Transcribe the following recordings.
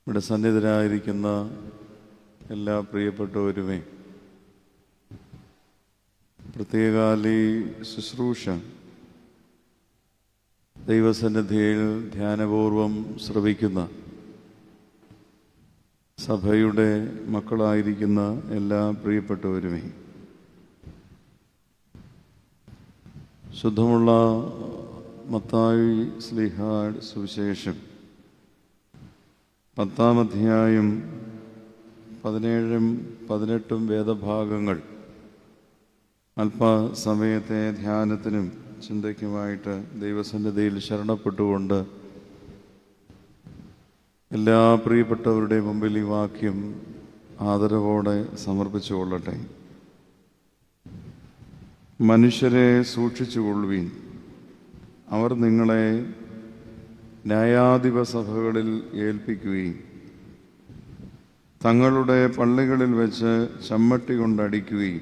ഇവിടെ സന്നിധരായിരിക്കുന്ന എല്ലാ പ്രിയപ്പെട്ടവരുമേ, പ്രത്യേകാൽ ഈ ശുശ്രൂഷ ദൈവസന്നിധിയിൽ ധ്യാനപൂർവം ശ്രവിക്കുന്ന സഭയുടെ മക്കളായിരിക്കുന്ന എല്ലാ പ്രിയപ്പെട്ടവരുമേ, ശുദ്ധമുള്ള മത്തായി ശ്ലീഹായുടെ സുവിശേഷം 10-ാം അധ്യായം 17-ഉം 18-ഉം വേദഭാഗങ്ങൾ അല്പസമയത്തെ ധ്യാനത്തിനും ചിന്തയ്ക്കുമായിട്ട് ദൈവസന്നിധിയിൽ ശരണപ്പെട്ടുകൊണ്ട് എല്ലാ പ്രിയപ്പെട്ടവരുടെ മുമ്പിൽ ഈ വാക്യം ആദരവോടെ സമർപ്പിച്ചുകൊള്ളട്ടെ. മനുഷ്യരെ സൂക്ഷിച്ചുകൊള്ളുവീൻ, അവർ നിങ്ങളെ ന്യായാധിപ സഭകളിൽ ഏൽപ്പിക്കുകയും തങ്ങളുടെ പള്ളികളിൽ വെച്ച് ചമ്മട്ടി കൊണ്ടടിക്കുകയും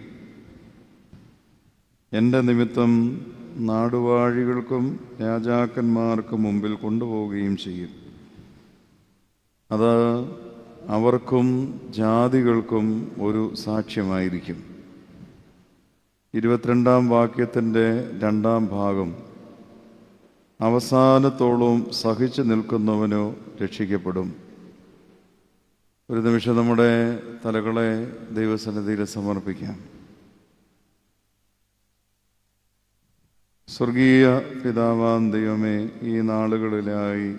എൻ്റെ നിമിത്തം നാടുവാഴികൾക്കും രാജാക്കന്മാർക്കും മുമ്പിൽ കൊണ്ടുപോവുകയും ചെയ്യും. അത് അവർക്കും ജാതികൾക്കും ഒരു സാക്ഷ്യമായിരിക്കും. 22-ാം വാക്യത്തിൻ്റെ 2-ാം ഭാഗം, അവസാനത്തോളം സഹിച്ചു നിൽക്കുന്നവനോ രക്ഷിക്കപ്പെടും. ഒരു നിമിഷം നമ്മുടെ തലകളെ ദൈവസന്നിധിയിൽ സമർപ്പിക്കാം. സ്വർഗീയ പിതാവാം ദൈവമേ, ഈ നാളുകളിലായി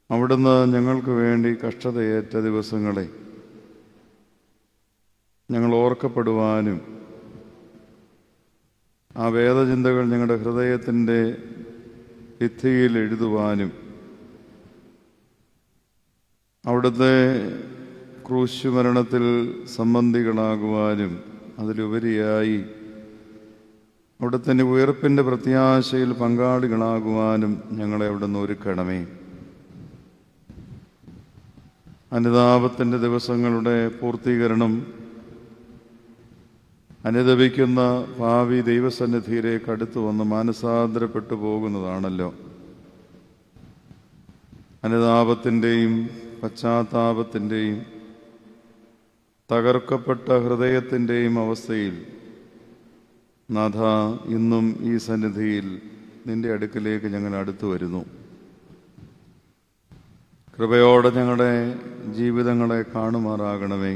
അവിടുന്ന് ഞങ്ങൾക്ക് വേണ്ടി കഷ്ടതയേറ്റ ദിവസങ്ങളെ ഞങ്ങൾ ഓർക്കപ്പെടുവാനും ആ വേദചിന്തകൾ ഞങ്ങളുടെ ഹൃദയത്തിൻ്റെ ഭിത്തിയിൽ എഴുതുവാനും അവിടുത്തെ ക്രൂശുമരണത്തിൽ സംബന്ധികളാകുവാനും അതിലുപരിയായി അവിടുത്തെ ഉയർപ്പിൻ്റെ പ്രത്യാശയിൽ പങ്കാളികളാകുവാനും ഞങ്ങളെ അവിടുന്ന് ഒരുക്കണമേ. അനുതാപത്തിൻ്റെ ദിവസങ്ങളുടെ പൂർത്തീകരണം അനുദപിക്കുന്ന ഭാവി ദൈവസന്നിധിയിലേക്ക് അടുത്തു വന്ന് മാനസാന്തരപ്പെട്ടു പോകുന്നതാണല്ലോ. അനുതാപത്തിൻ്റെയും പശ്ചാത്താപത്തിൻ്റെയും തകർക്കപ്പെട്ട ഹൃദയത്തിൻ്റെയും അവസ്ഥയിൽ നാഥ, ഇന്നും ഈ സന്നിധിയിൽ നിന്റെ അടുക്കിലേക്ക് ഞങ്ങൾ അടുത്തു വരുന്നു. കൃപയോടെ ഞങ്ങളുടെ ജീവിതങ്ങളെ കാണുമാറാകണമേ.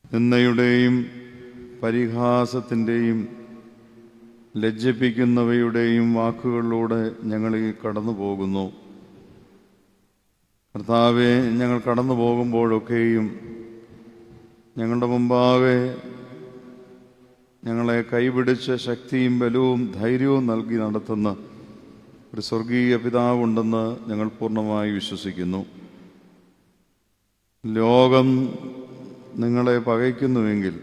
നിന്ദയുടെയും പരിഹാസത്തിൻ്റെയും ലജ്ജിപ്പിക്കുന്നവയുടെയും വാക്കുകളിലൂടെ ഞങ്ങൾ ഈ കടന്നു പോകുന്നു. കർത്താവേ, ഞങ്ങൾ കടന്നു പോകുമ്പോഴൊക്കെയും ഞങ്ങളുടെ മുമ്പാകെ ഞങ്ങളെ കൈപിടിച്ച് ശക്തിയും ബലവും ധൈര്യവും നൽകി നടത്തുന്ന ഒരു സ്വർഗീയ പിതാവുണ്ടെന്ന് ഞങ്ങൾ പൂർണ്ണമായി വിശ്വസിക്കുന്നു. ലോകം നിങ്ങളെ പകയ്ക്കുന്നുവെങ്കിൽ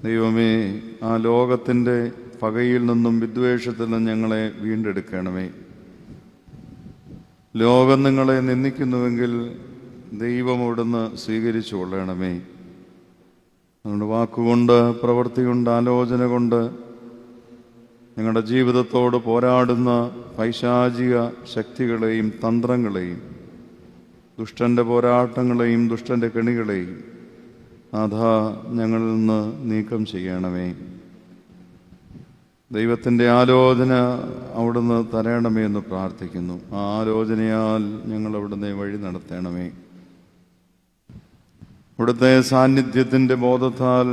ദൈവമേ, ആ ലോകത്തിൻ്റെ പകയിൽ നിന്നും വിദ്വേഷത്തിൽ നിന്നും ഞങ്ങളെ വീണ്ടെടുക്കണമേ. ലോകം നിങ്ങളെ നിന്ദിക്കുന്നുവെങ്കിൽ ദൈവം അവിടുന്ന് സ്വീകരിച്ചു കൊള്ളണമേ. നമ്മുടെ വാക്കുകൊണ്ട്, പ്രവൃത്തി കൊണ്ട്, ആലോചന കൊണ്ട് ഞങ്ങളുടെ ജീവിതത്തോട് പോരാടുന്ന പൈശാചിക ശക്തികളെയും തന്ത്രങ്ങളെയും ദുഷ്ടൻ്റെ പോരാട്ടങ്ങളെയും ദുഷ്ടൻ്റെ കെണികളെയും നാഥാ ഞങ്ങളിൽ നിന്ന് നീക്കം ചെയ്യണമേ. ദൈവത്തിൻ്റെ ആലോചന അവിടുന്ന് തരണമേ എന്ന് പ്രാർത്ഥിക്കുന്നു. ആ ആലോചനയാൽ ഞങ്ങൾ അവിടുന്ന് വഴി നടത്തണമേ. അവിടുത്തെ സാന്നിധ്യത്തിൻ്റെ ബോധത്താൽ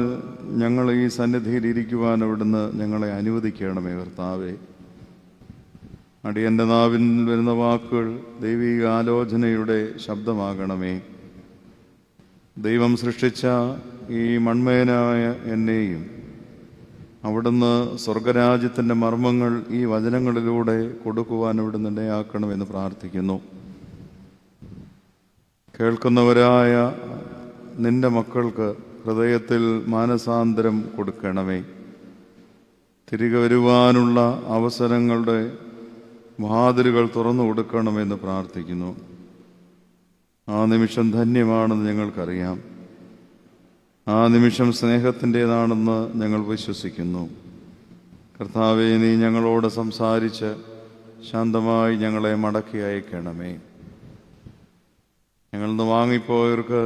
ഞങ്ങൾ ഈ സന്നിധിയിൽ ഇരിക്കുവാൻ അവിടുന്ന് ഞങ്ങളെ അനുവദിക്കണമേ. കർത്താവേ, അടിയൻ്റെ നാവിൽ വരുന്ന വാക്കുകൾ ദൈവിക ആലോചനയുടെ ശബ്ദമാകണമേ. ദൈവം സൃഷ്ടിച്ച ഈ മൺമയനായ എന്നെയും അവിടുന്ന് സ്വർഗരാജ്യത്തിൻ്റെ മർമ്മങ്ങൾ ഈ വചനങ്ങളിലൂടെ കൊടുക്കുവാൻ അവിടുന്ന് ഇടയാക്കണമെന്ന് പ്രാർത്ഥിക്കുന്നു. കേൾക്കുന്നവരായ നിന്റെ മക്കൾക്ക് ഹൃദയത്തിൽ മാനസാന്തരം കൊടുക്കണമേ. തിരികെ വരുവാനുള്ള അവസരങ്ങളുടെ വാതിലുകൾ തുറന്നു കൊടുക്കണമെന്ന് പ്രാർത്ഥിക്കുന്നു. ആ നിമിഷം ധന്യമാണെന്ന് ഞങ്ങൾക്കറിയാം. ആ നിമിഷം സ്നേഹത്തിൻ്റേതാണെന്ന് ഞങ്ങൾ വിശ്വസിക്കുന്നു. കർത്താവേ, നീ ഞങ്ങളോട് സംസാരിച്ച് ശാന്തമായി ഞങ്ങളെ മടക്കി അയക്കണമേ. ഞങ്ങളിൽ നിന്ന് വാങ്ങിപ്പോയവർക്ക്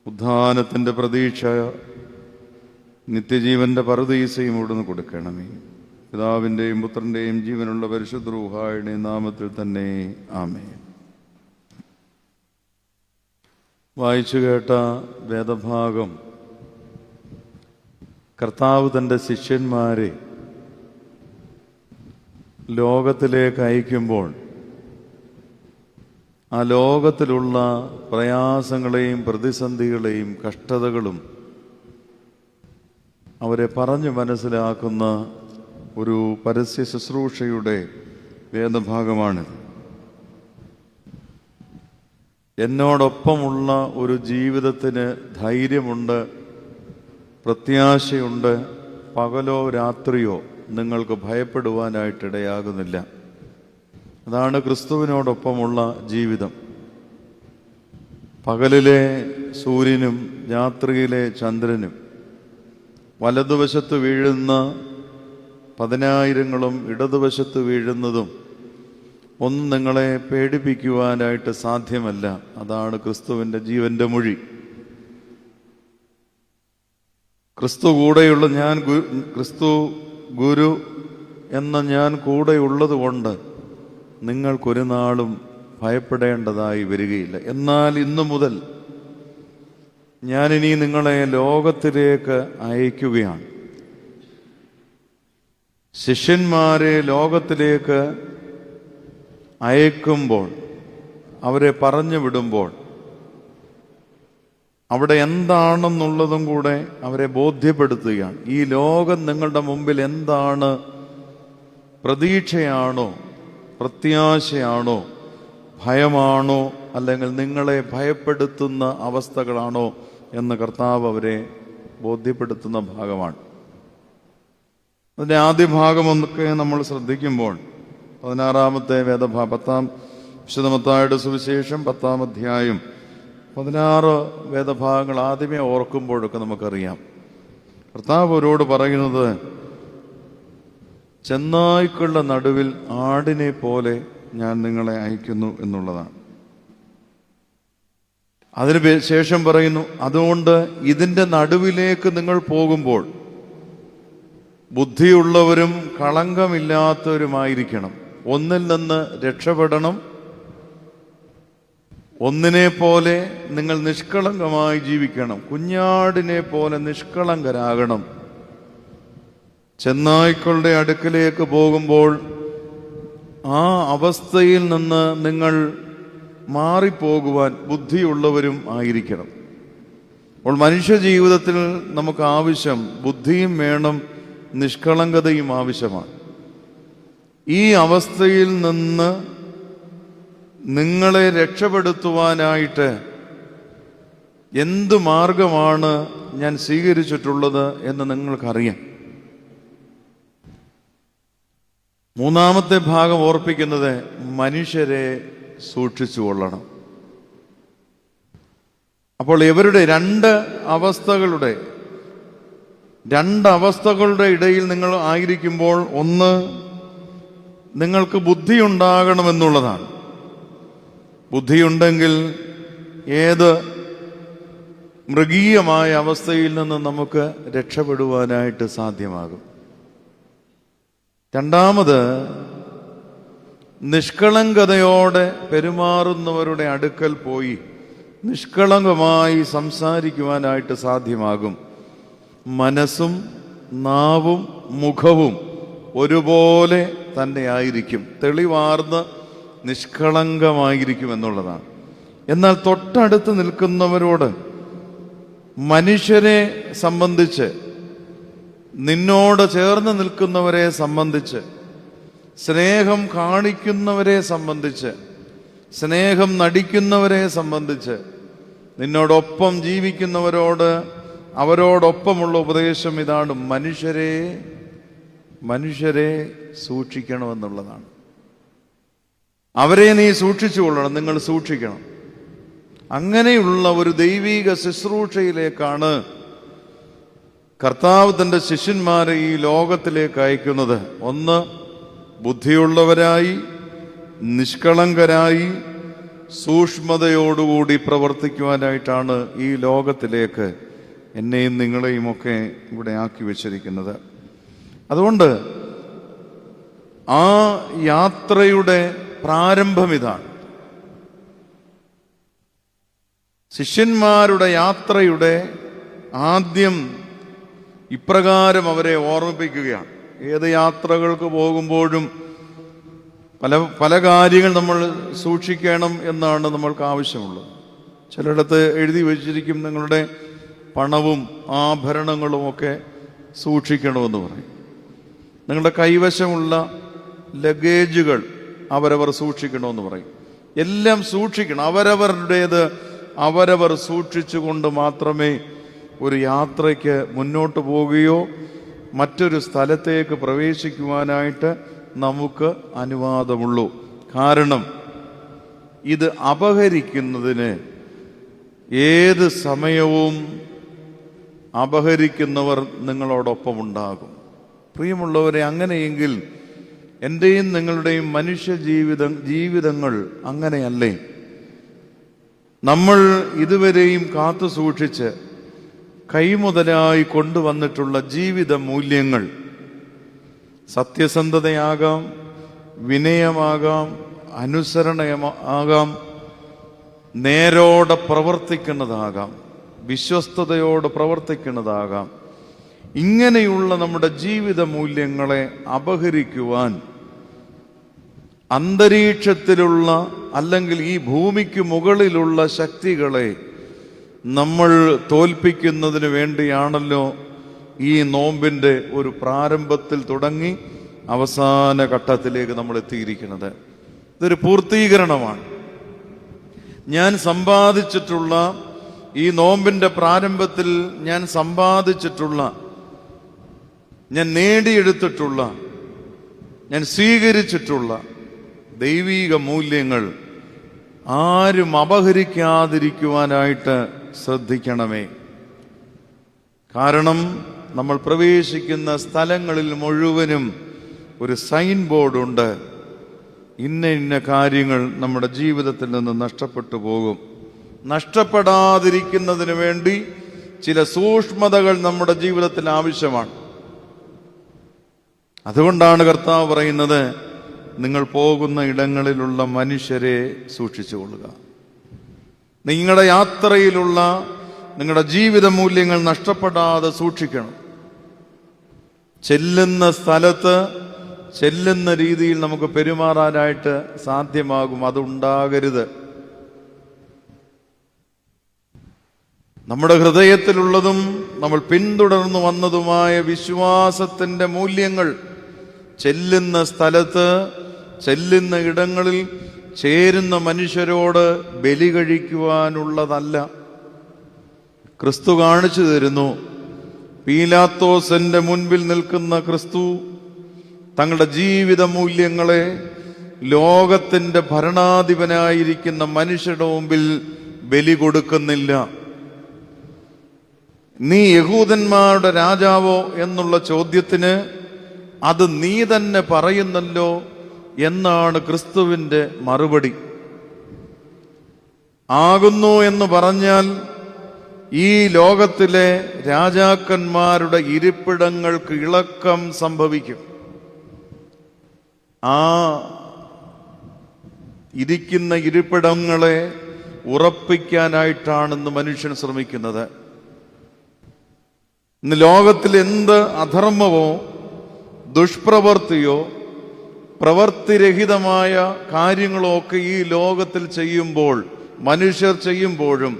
ഉദ്ധാനത്തിൻ്റെ പ്രതീക്ഷ, നിത്യജീവന്റെ പറുദീസയും ഇവിടുന്ന് കൊടുക്കണമേ. പിതാവിൻ്റെയും പുത്രൻ്റെയും ജീവനുള്ള പരിശുദ്ധ റൂഹായുടെയും നാമത്തിൽ തന്നെ ആമേൻ. വായിച്ചു കേട്ട വേദഭാഗം കർത്താവ് തൻ്റെ ശിഷ്യന്മാരെ ലോകത്തിലേക്ക് അയക്കുമ്പോൾ ആ ലോകത്തിലുള്ള പ്രയാസങ്ങളെയും പ്രതിസന്ധികളെയും കഷ്ടതകളും അവരെ പറഞ്ഞു മനസ്സിലാക്കുന്ന ഒരു പരസ്യ ശുശ്രൂഷയുടെ വേദഭാഗമാണിത്. എന്നോടൊപ്പമുള്ള ഒരു ജീവിതത്തിന് ധൈര്യമുണ്ട്, പ്രത്യാശയുണ്ട്. പകലോ രാത്രിയോ നിങ്ങൾക്ക് ഭയപ്പെടുവാനായിട്ടിടയാകുന്നില്ല. അതാണ് ക്രിസ്തുവിനോടൊപ്പമുള്ള ജീവിതം. പകലിലെ സൂര്യനും രാത്രിയിലെ ചന്ദ്രനും വലതുവശത്ത് വീഴുന്ന 10,000ങ്ങളും ഇടതുവശത്ത് വീഴുന്നതും ഒന്നും നിങ്ങളെ പേടിപ്പിക്കുവാനായിട്ട് സാധ്യമല്ല. അതാണ് ക്രിസ്തുവിൻ്റെ ജീവന്റെ മൊഴി. ക്രിസ്തു കൂടെയുള്ള ക്രിസ്തു ഗുരു എന്ന ഞാൻ കൂടെയുള്ളത് കൊണ്ട് നിങ്ങൾക്കൊരു നാളും ഭയപ്പെടേണ്ടതായി വരികയില്ല. എന്നാൽ ഇന്നു മുതൽ ഞാനിനി നിങ്ങളെ ലോകത്തിലേക്ക് അയക്കുകയാണ്. ശിഷ്യന്മാരെ ലോകത്തിലേക്ക് അയക്കുമ്പോൾ, അവരെ പറഞ്ഞു വിടുമ്പോൾ അവിടെ എന്താണെന്നുള്ളതും കൂടെ അവരെ ബോധ്യപ്പെടുത്തുകയാണ്. ഈ ലോകം നിങ്ങളുടെ മുമ്പിൽ എന്താണ്? പ്രതീക്ഷയാണോ, പ്രത്യാശയാണോ, ഭയമാണോ, അല്ലെങ്കിൽ നിങ്ങളെ ഭയപ്പെടുത്തുന്ന അവസ്ഥകളാണോ എന്ന് കർത്താവ് അവരെ ബോധ്യപ്പെടുത്തുന്ന ഭാഗമാണ്. അതിൻ്റെ ആദ്യ ഭാഗമൊക്കെ നമ്മൾ ശ്രദ്ധിക്കുമ്പോൾ 16-ാമത്തെ വിശുദ്ധ മത്തായിയുടെ സുവിശേഷം 10-ാം അധ്യായം 16 വേദഭാഗങ്ങൾ ആദ്യമേ ഓർക്കുമ്പോഴൊക്കെ നമുക്കറിയാം കർത്താവ് അവരോട് പറയുന്നത്, ചെന്നായ്ക്കളുടെ നടുവിൽ ആടിനെ പോലെ ഞാൻ നിങ്ങളെ അയക്കുന്നു എന്നുള്ളതാണ്. അതിന് ശേഷം പറയുന്നു, അതുകൊണ്ട് ഇതിൻ്റെ നടുവിലേക്ക് നിങ്ങൾ പോകുമ്പോൾ ബുദ്ധിയുള്ളവരും കളങ്കമില്ലാത്തവരുമായിരിക്കണം. ഒന്നിൽ നിന്ന് രക്ഷപ്പെടണം. ഒന്നിനെ പോലെ നിങ്ങൾ നിഷ്കളങ്കമായി ജീവിക്കണം. കുഞ്ഞാടിനെ പോലെ നിഷ്കളങ്കരാകണം. ചെന്നായ്ക്കളുടെ അടുക്കലേക്ക് പോകുമ്പോൾ ആ അവസ്ഥയിൽ നിന്ന് നിങ്ങൾ മാറിപ്പോകുവാൻ ബുദ്ധിയുള്ളവരും ആയിരിക്കണം. അപ്പോൾ മനുഷ്യ ജീവിതത്തിൽ നമുക്ക് ആവശ്യം ബുദ്ധിയും വേണം, നിഷ്കളങ്കതയും ആവശ്യമാണ്. ഈ അവസ്ഥയിൽ നിന്ന് നിങ്ങളെ രക്ഷപ്പെടുത്തുവാനായിട്ട് എന്ത് മാർഗമാണ് ഞാൻ സ്വീകരിച്ചിട്ടുള്ളത് എന്ന് നിങ്ങൾക്കറിയാം. 3-ാമത്തെ ഭാഗം ഓർപ്പിക്കുന്നത് മനുഷ്യരെ സൂക്ഷിച്ചു കൊള്ളണം. അപ്പോൾ ഇവരുടെ രണ്ട് അവസ്ഥകളുടെ ഇടയിൽ നിങ്ങൾ ആയിരിക്കുമ്പോൾ, ഒന്ന് നിങ്ങൾക്ക് ബുദ്ധിയുണ്ടാകണമെന്നുള്ളതാണ്. ബുദ്ധിയുണ്ടെങ്കിൽ ഏത് മൃഗീയമായ അവസ്ഥയിൽ നിന്ന് നമുക്ക് രക്ഷപ്പെടുവാനായിട്ട് സാധ്യമാകും. രണ്ടാമത്, നിഷ്കളങ്കതയോടെ പെരുമാറുന്നവരുടെ അടുക്കൽ പോയി നിഷ്കളങ്കമായി സംസാരിക്കുവാനായിട്ട് സാധ്യമാകും. മനസ്സും നാവും മുഖവും ഒരുപോലെ തന്നെ ആയിരിക്കും, തെളിവാർന്ന് നിഷ്കളങ്കമായിരിക്കും എന്നുള്ളതാണ്. എന്നാൽ തൊട്ടടുത്ത് നിൽക്കുന്നവരോട്, മനുഷ്യരെ സംബന്ധിച്ച്, നിന്നോട് ചേർന്ന് നിൽക്കുന്നവരെ സംബന്ധിച്ച്, സ്നേഹം കാണിക്കുന്നവരെ സംബന്ധിച്ച്, സ്നേഹം നടിക്കുന്നവരെ സംബന്ധിച്ച്, നിന്നോടൊപ്പം ജീവിക്കുന്നവരോട് അവരോടൊപ്പമുള്ള ഉപദേശം ഇതാണ്: മനുഷ്യരെ സൂക്ഷിക്കണമെന്നുള്ളതാണ്. അവരെ നീ സൂക്ഷിച്ചു കൊള്ളണം, നിങ്ങൾ സൂക്ഷിക്കണം. അങ്ങനെയുള്ള ഒരു ദൈവിക ശുശ്രൂഷയിലേക്കാണ് കർത്താവ് തൻ്റെ ശിഷ്യന്മാരെ ഈ ലോകത്തിലേക്ക് അയക്കുന്നത്. ഒന്ന്, ബുദ്ധിയുള്ളവരായി, നിഷ്കളങ്കരായി, സൂക്ഷ്മതയോടുകൂടി പ്രവർത്തിക്കുവാനായിട്ടാണ് ഈ ലോകത്തിലേക്ക് എന്നെയും നിങ്ങളെയും ഒക്കെ ഇവിടെ ആക്കി വച്ചിരിക്കുന്നത്. അതുകൊണ്ട് ആ യാത്രയുടെ പ്രാരംഭം ഇതാണ്. ശിഷ്യന്മാരുടെ യാത്രയുടെ ആദ്യം ഇപ്രകാരം അവരെ ഓർമ്മിപ്പിക്കുകയാണ്. ഏത് യാത്രകൾക്ക് പോകുമ്പോഴും പല കാര്യങ്ങൾ നമ്മൾ സൂക്ഷിക്കണം എന്നാണ് നമ്മൾക്ക് ആവശ്യമുള്ളത്. ചിലയിടത്ത് എഴുതി വച്ചിരിക്കും, നിങ്ങളുടെ പണവും ആഭരണങ്ങളും ഒക്കെ സൂക്ഷിക്കണമെന്ന് പറയും. നിങ്ങളുടെ കൈവശമുള്ള ലഗേജുകൾ അവരവർ സൂക്ഷിക്കണമെന്ന് പറയും. എല്ലാം സൂക്ഷിക്കണം. അവരവരുടേത് അവരവർ സൂക്ഷിച്ചുകൊണ്ട് മാത്രമേ ഒരു യാത്രയ്ക്ക് മുന്നോട്ട് പോവുകയോ മറ്റൊരു സ്ഥലത്തേക്ക് പ്രവേശിക്കുവാനായിട്ട് നമുക്ക് അനുവാദമുള്ളൂ. കാരണം ഇത് അപഹരിക്കുന്നതിന് ഏത് സമയവും അപഹരിക്കുന്നവർ നിങ്ങളോടൊപ്പമുണ്ടാകും. പ്രിയമുള്ളവരെ, അങ്ങനെയെങ്കിൽ എൻ്റെയും നിങ്ങളുടെയും മനുഷ്യ ജീവിതങ്ങൾ അങ്ങനെയല്ലേ? നമ്മൾ ഇതുവരെയും കാത്തു സൂക്ഷിച്ച് കൈമുതലായി കൊണ്ടുവന്നിട്ടുള്ള ജീവിത മൂല്യങ്ങൾ സത്യസന്ധതയാകാം, വിനയമാകാം, അനുസരണമാകാം, നേരോടെ പ്രവർത്തിക്കുന്നതാകാം, വിശ്വസ്തയോടെ പ്രവർത്തിക്കുന്നതാകാം. ഇങ്ങനെയുള്ള നമ്മുടെ ജീവിത മൂല്യങ്ങളെ അപഹരിക്കുവാൻ അന്തരീക്ഷത്തിലുള്ള അല്ലെങ്കിൽ ഈ ഭൂമിക്ക് മുകളിലുള്ള ശക്തികളെ നമ്മൾ തോൽപ്പിക്കുന്നതിന് വേണ്ടിയാണല്ലോ ഈ നോമ്പിൻ്റെ ഒരു പ്രാരംഭത്തിൽ തുടങ്ങി അവസാന ഘട്ടത്തിലേക്ക് നമ്മൾ എത്തിയിരിക്കുന്നത്. ഇതൊരു പൂർത്തീകരണമാണ്. ഞാൻ സമ്പാദിച്ചിട്ടുള്ള ഈ നോമ്പിൻ്റെ പ്രാരംഭത്തിൽ ഞാൻ സമ്പാദിച്ചിട്ടുള്ള, ഞാൻ നേടിയെടുത്തിട്ടുള്ള, ഞാൻ സ്വീകരിച്ചിട്ടുള്ള ദൈവീക മൂല്യങ്ങൾ ആരും അപഹരിക്കാതിരിക്കുവാനായിട്ട് ശ്രദ്ധിക്കണമേ. കാരണം നമ്മൾ പ്രവേശിക്കുന്ന സ്ഥലങ്ങളിൽ മുഴുവനും ഒരു സൈൻ ബോർഡുണ്ട്. ഇന്ന ഇന്ന കാര്യങ്ങൾ നമ്മുടെ ജീവിതത്തിൽ നിന്ന് നഷ്ടപ്പെട്ടു പോകും. നഷ്ടപ്പെടാതിരിക്കുന്നതിന് വേണ്ടി ചില സൂക്ഷ്മതകൾ നമ്മുടെ ജീവിതത്തിൽ ആവശ്യമാണ്. അതുകൊണ്ടാണ് കർത്താവ് പറയുന്നത്, നിങ്ങൾ പോകുന്ന ഇടങ്ങളിലുള്ള മനുഷ്യരെ സൂക്ഷിച്ചുകൊള്ളുക. നിങ്ങളുടെ യാത്രയിലുള്ള നിങ്ങളുടെ ജീവിത മൂല്യങ്ങൾ നഷ്ടപ്പെടാതെ സൂക്ഷിക്കണം. ചെല്ലുന്ന സ്ഥലത്ത് ചെല്ലുന്ന രീതിയിൽ നമുക്ക് പെരുമാറാനായിട്ട് സാധ്യമാകും. അതുണ്ടാകരുത്. നമ്മുടെ ഹൃദയത്തിലുള്ളതും നമ്മൾ പിന്തുടർന്നു വന്നതുമായ വിശ്വാസത്തിൻ്റെ മൂല്യങ്ങൾ ചെല്ലുന്ന സ്ഥലത്ത്, ചെല്ലുന്ന ഇടങ്ങളിൽ, ചേരുന്ന മനുഷ്യരോട് ബലി കഴിക്കുവാനുള്ളതല്ല. ക്രിസ്തു കാണിച്ചു തരുന്നു. പീലാത്തോസിന്റെ മുൻപിൽ നിൽക്കുന്ന ക്രിസ്തു തങ്ങളുടെ ജീവിത മൂല്യങ്ങളെ ലോകത്തിൻ്റെ ഭരണാധിപനായിരിക്കുന്ന മനുഷ്യരുടെ മുമ്പിൽ ബലി കൊടുക്കുന്നില്ല. നീ യഹൂദന്മാരുടെ രാജാവോ എന്നുള്ള ചോദ്യത്തിന് അത് നീ തന്നെ പറയുന്നല്ലോ എന്നാണ് ക്രിസ്തുവിൻ്റെ മറുപടി. ആകുന്നു എന്ന് പറഞ്ഞാൽ ഈ ലോകത്തിലെ രാജാക്കന്മാരുടെ ഇരിപ്പിടങ്ങൾക്ക് ഇളക്കം സംഭവിക്കും. ആ ഇരിക്കുന്ന ഇരിപ്പിടങ്ങളെ ഉറപ്പിക്കാനായിട്ടാണ് ഇന്ന് മനുഷ്യൻ ശ്രമിക്കുന്നത്. ഇന്ന് ലോകത്തിൽ എന്ത് അധർമ്മമോ ദുഷ്പ്രവൃത്തിയോ പ്രവൃത്തിരഹിതമായ കാര്യങ്ങളോ ഒക്കെ ഈ ലോകത്തിൽ ചെയ്യുമ്പോൾ, മനുഷ്യർ ചെയ്യുമ്പോഴും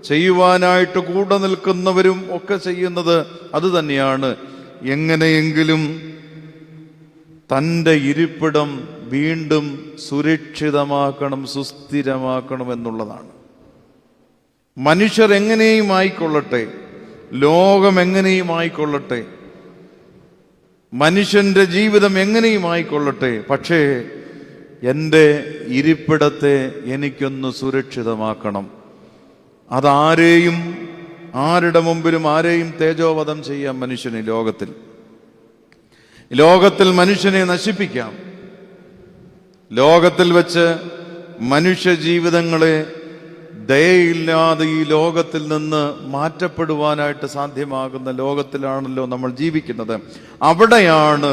ചെയ്യുവാനായിട്ട് കൂടെ നിൽക്കുന്നവരും ഒക്കെ ചെയ്യുന്നത് അതുതന്നെയാണ്. എങ്ങനെയെങ്കിലും തൻ്റെ ഇരിപ്പിടം വീണ്ടും സുരക്ഷിതമാക്കണം, സുസ്ഥിരമാക്കണം എന്നുള്ളതാണ്. മനുഷ്യർ എങ്ങനെയും ആയിക്കൊള്ളട്ടെ, ലോകം എങ്ങനെയും ആയിക്കൊള്ളട്ടെ, മനുഷ്യന്റെ ജീവിതം എങ്ങനെയും ആയിക്കൊള്ളട്ടെ, പക്ഷേ എൻ്റെ ഇരിപ്പിടത്തെ എനിക്കൊന്ന് സുരക്ഷിതമാക്കണം. അതാരെയും, ആരുടെ മുമ്പിലും ആരെയും തേജോവധം ചെയ്യാം. മനുഷ്യന് ലോകത്തിൽ മനുഷ്യനെ നശിപ്പിക്കാം. ലോകത്തിൽ വെച്ച് മനുഷ്യ ജീവിതങ്ങളെ ദയയില്ലാതെ ഈ ലോകത്തിൽ നിന്ന് മാറ്റപ്പെടുവാനായിട്ട് സാധ്യമാകുന്ന ലോകത്തിലാണല്ലോ നമ്മൾ ജീവിക്കുന്നത്. അവിടെയാണ്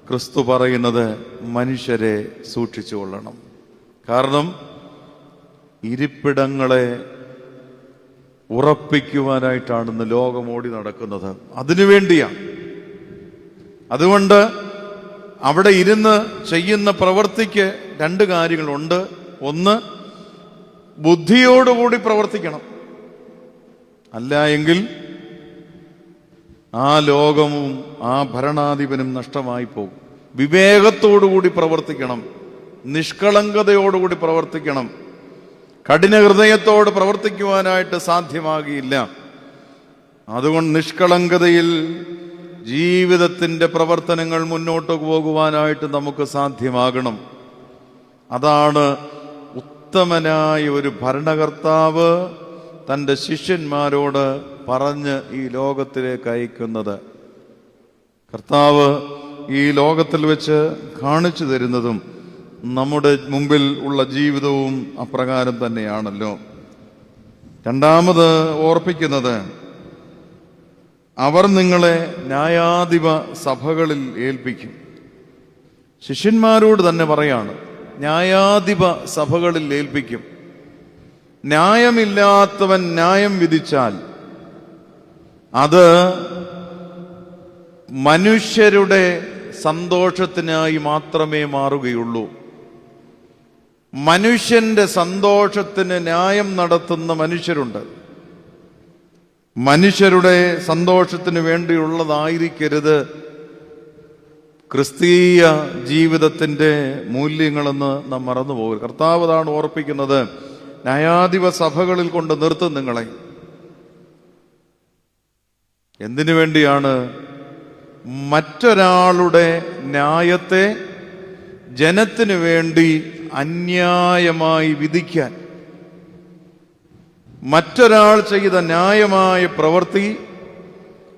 ക്രിസ്തു പറയുന്നത് മനുഷ്യരെ സൂക്ഷിച്ചു കൊള്ളണം. കാരണം ഇരിപ്പിടങ്ങളെ ഉറപ്പിക്കുവാനായിട്ടാണ് ഇന്ന് ലോകം ഓടി നടക്കുന്നത്. അതിനുവേണ്ടിയാണ്. അതുകൊണ്ട് അവിടെ ഇരുന്ന് ചെയ്യുന്ന പ്രവൃത്തിക്ക് രണ്ട് കാര്യങ്ങളുണ്ട്. ഒന്ന്, ബുദ്ധിയോടുകൂടി പ്രവർത്തിക്കണം. അല്ല എങ്കിൽ ആ ലോകവും ആ ഭരണാധിപനും നഷ്ടമായി പോകും. വിവേകത്തോടുകൂടി പ്രവർത്തിക്കണം, നിഷ്കളങ്കതയോടുകൂടി പ്രവർത്തിക്കണം. കഠിന ഹൃദയത്തോട് പ്രവർത്തിക്കുവാനായിട്ട് സാധ്യമാകില്ല. അതുകൊണ്ട് നിഷ്കളങ്കതയിൽ ജീവിതത്തിൻ്റെ പ്രവർത്തനങ്ങൾ മുന്നോട്ട് പോകുവാനായിട്ട് നമുക്ക് സാധ്യമാകണം. അതാണ് ഉത്തമനായ ഒരു ഭരണകർത്താവ് തൻ്റെ ശിഷ്യന്മാരോട് പറഞ്ഞ് ഈ ലോകത്തിലേക്ക് അയക്കുന്നത്. കർത്താവ് ഈ ലോകത്തിൽ വെച്ച് കാണിച്ചു തരുന്നതും നമ്മുടെ മുമ്പിൽ ഉള്ള ജീവിതവും അപ്രകാരം തന്നെയാണല്ലോ. രണ്ടാമത് ഓർപ്പിക്കുന്നത്, അവർ നിങ്ങളെ ന്യായാധിപ സഭകളിൽ ഏൽപ്പിക്കും. ശിഷ്യന്മാരോട് തന്നെ പറയാണ്, ന്യായാധിപ സഭകളിൽ ഏൽപ്പിക്കും. ന്യായമില്ലാത്തവൻ ന്യായം വിധിച്ചാൽ അത് മനുഷ്യരുടെ സന്തോഷത്തിനായി മാത്രമേ മാറുകയുള്ളൂ. മനുഷ്യന്റെ സന്തോഷത്തിന് ന്യായം നടത്തുന്ന മനുഷ്യരുണ്ട്. മനുഷ്യരുടെ സന്തോഷത്തിന് വേണ്ടിയുള്ളതായിരിക്കരുത് ക്രിസ്തീയ ജീവിതത്തിൻ്റെ മൂല്യങ്ങളെന്ന് നാം മറന്നുപോകരുത്. കർത്താവ് അതാണ് ഓർപ്പിക്കുന്നത്, ന്യായാധിപ സഭകളിൽ കൊണ്ട് നിർത്തും നിങ്ങളെ. എന്തിനു വേണ്ടിയാണ്? മറ്റൊരാളുടെ ന്യായത്തെ ജനത്തിനു വേണ്ടി അന്യായമായി വിധിക്കാൻ, മറ്റൊരാൾ ചെയ്ത ന്യായമായ പ്രവൃത്തി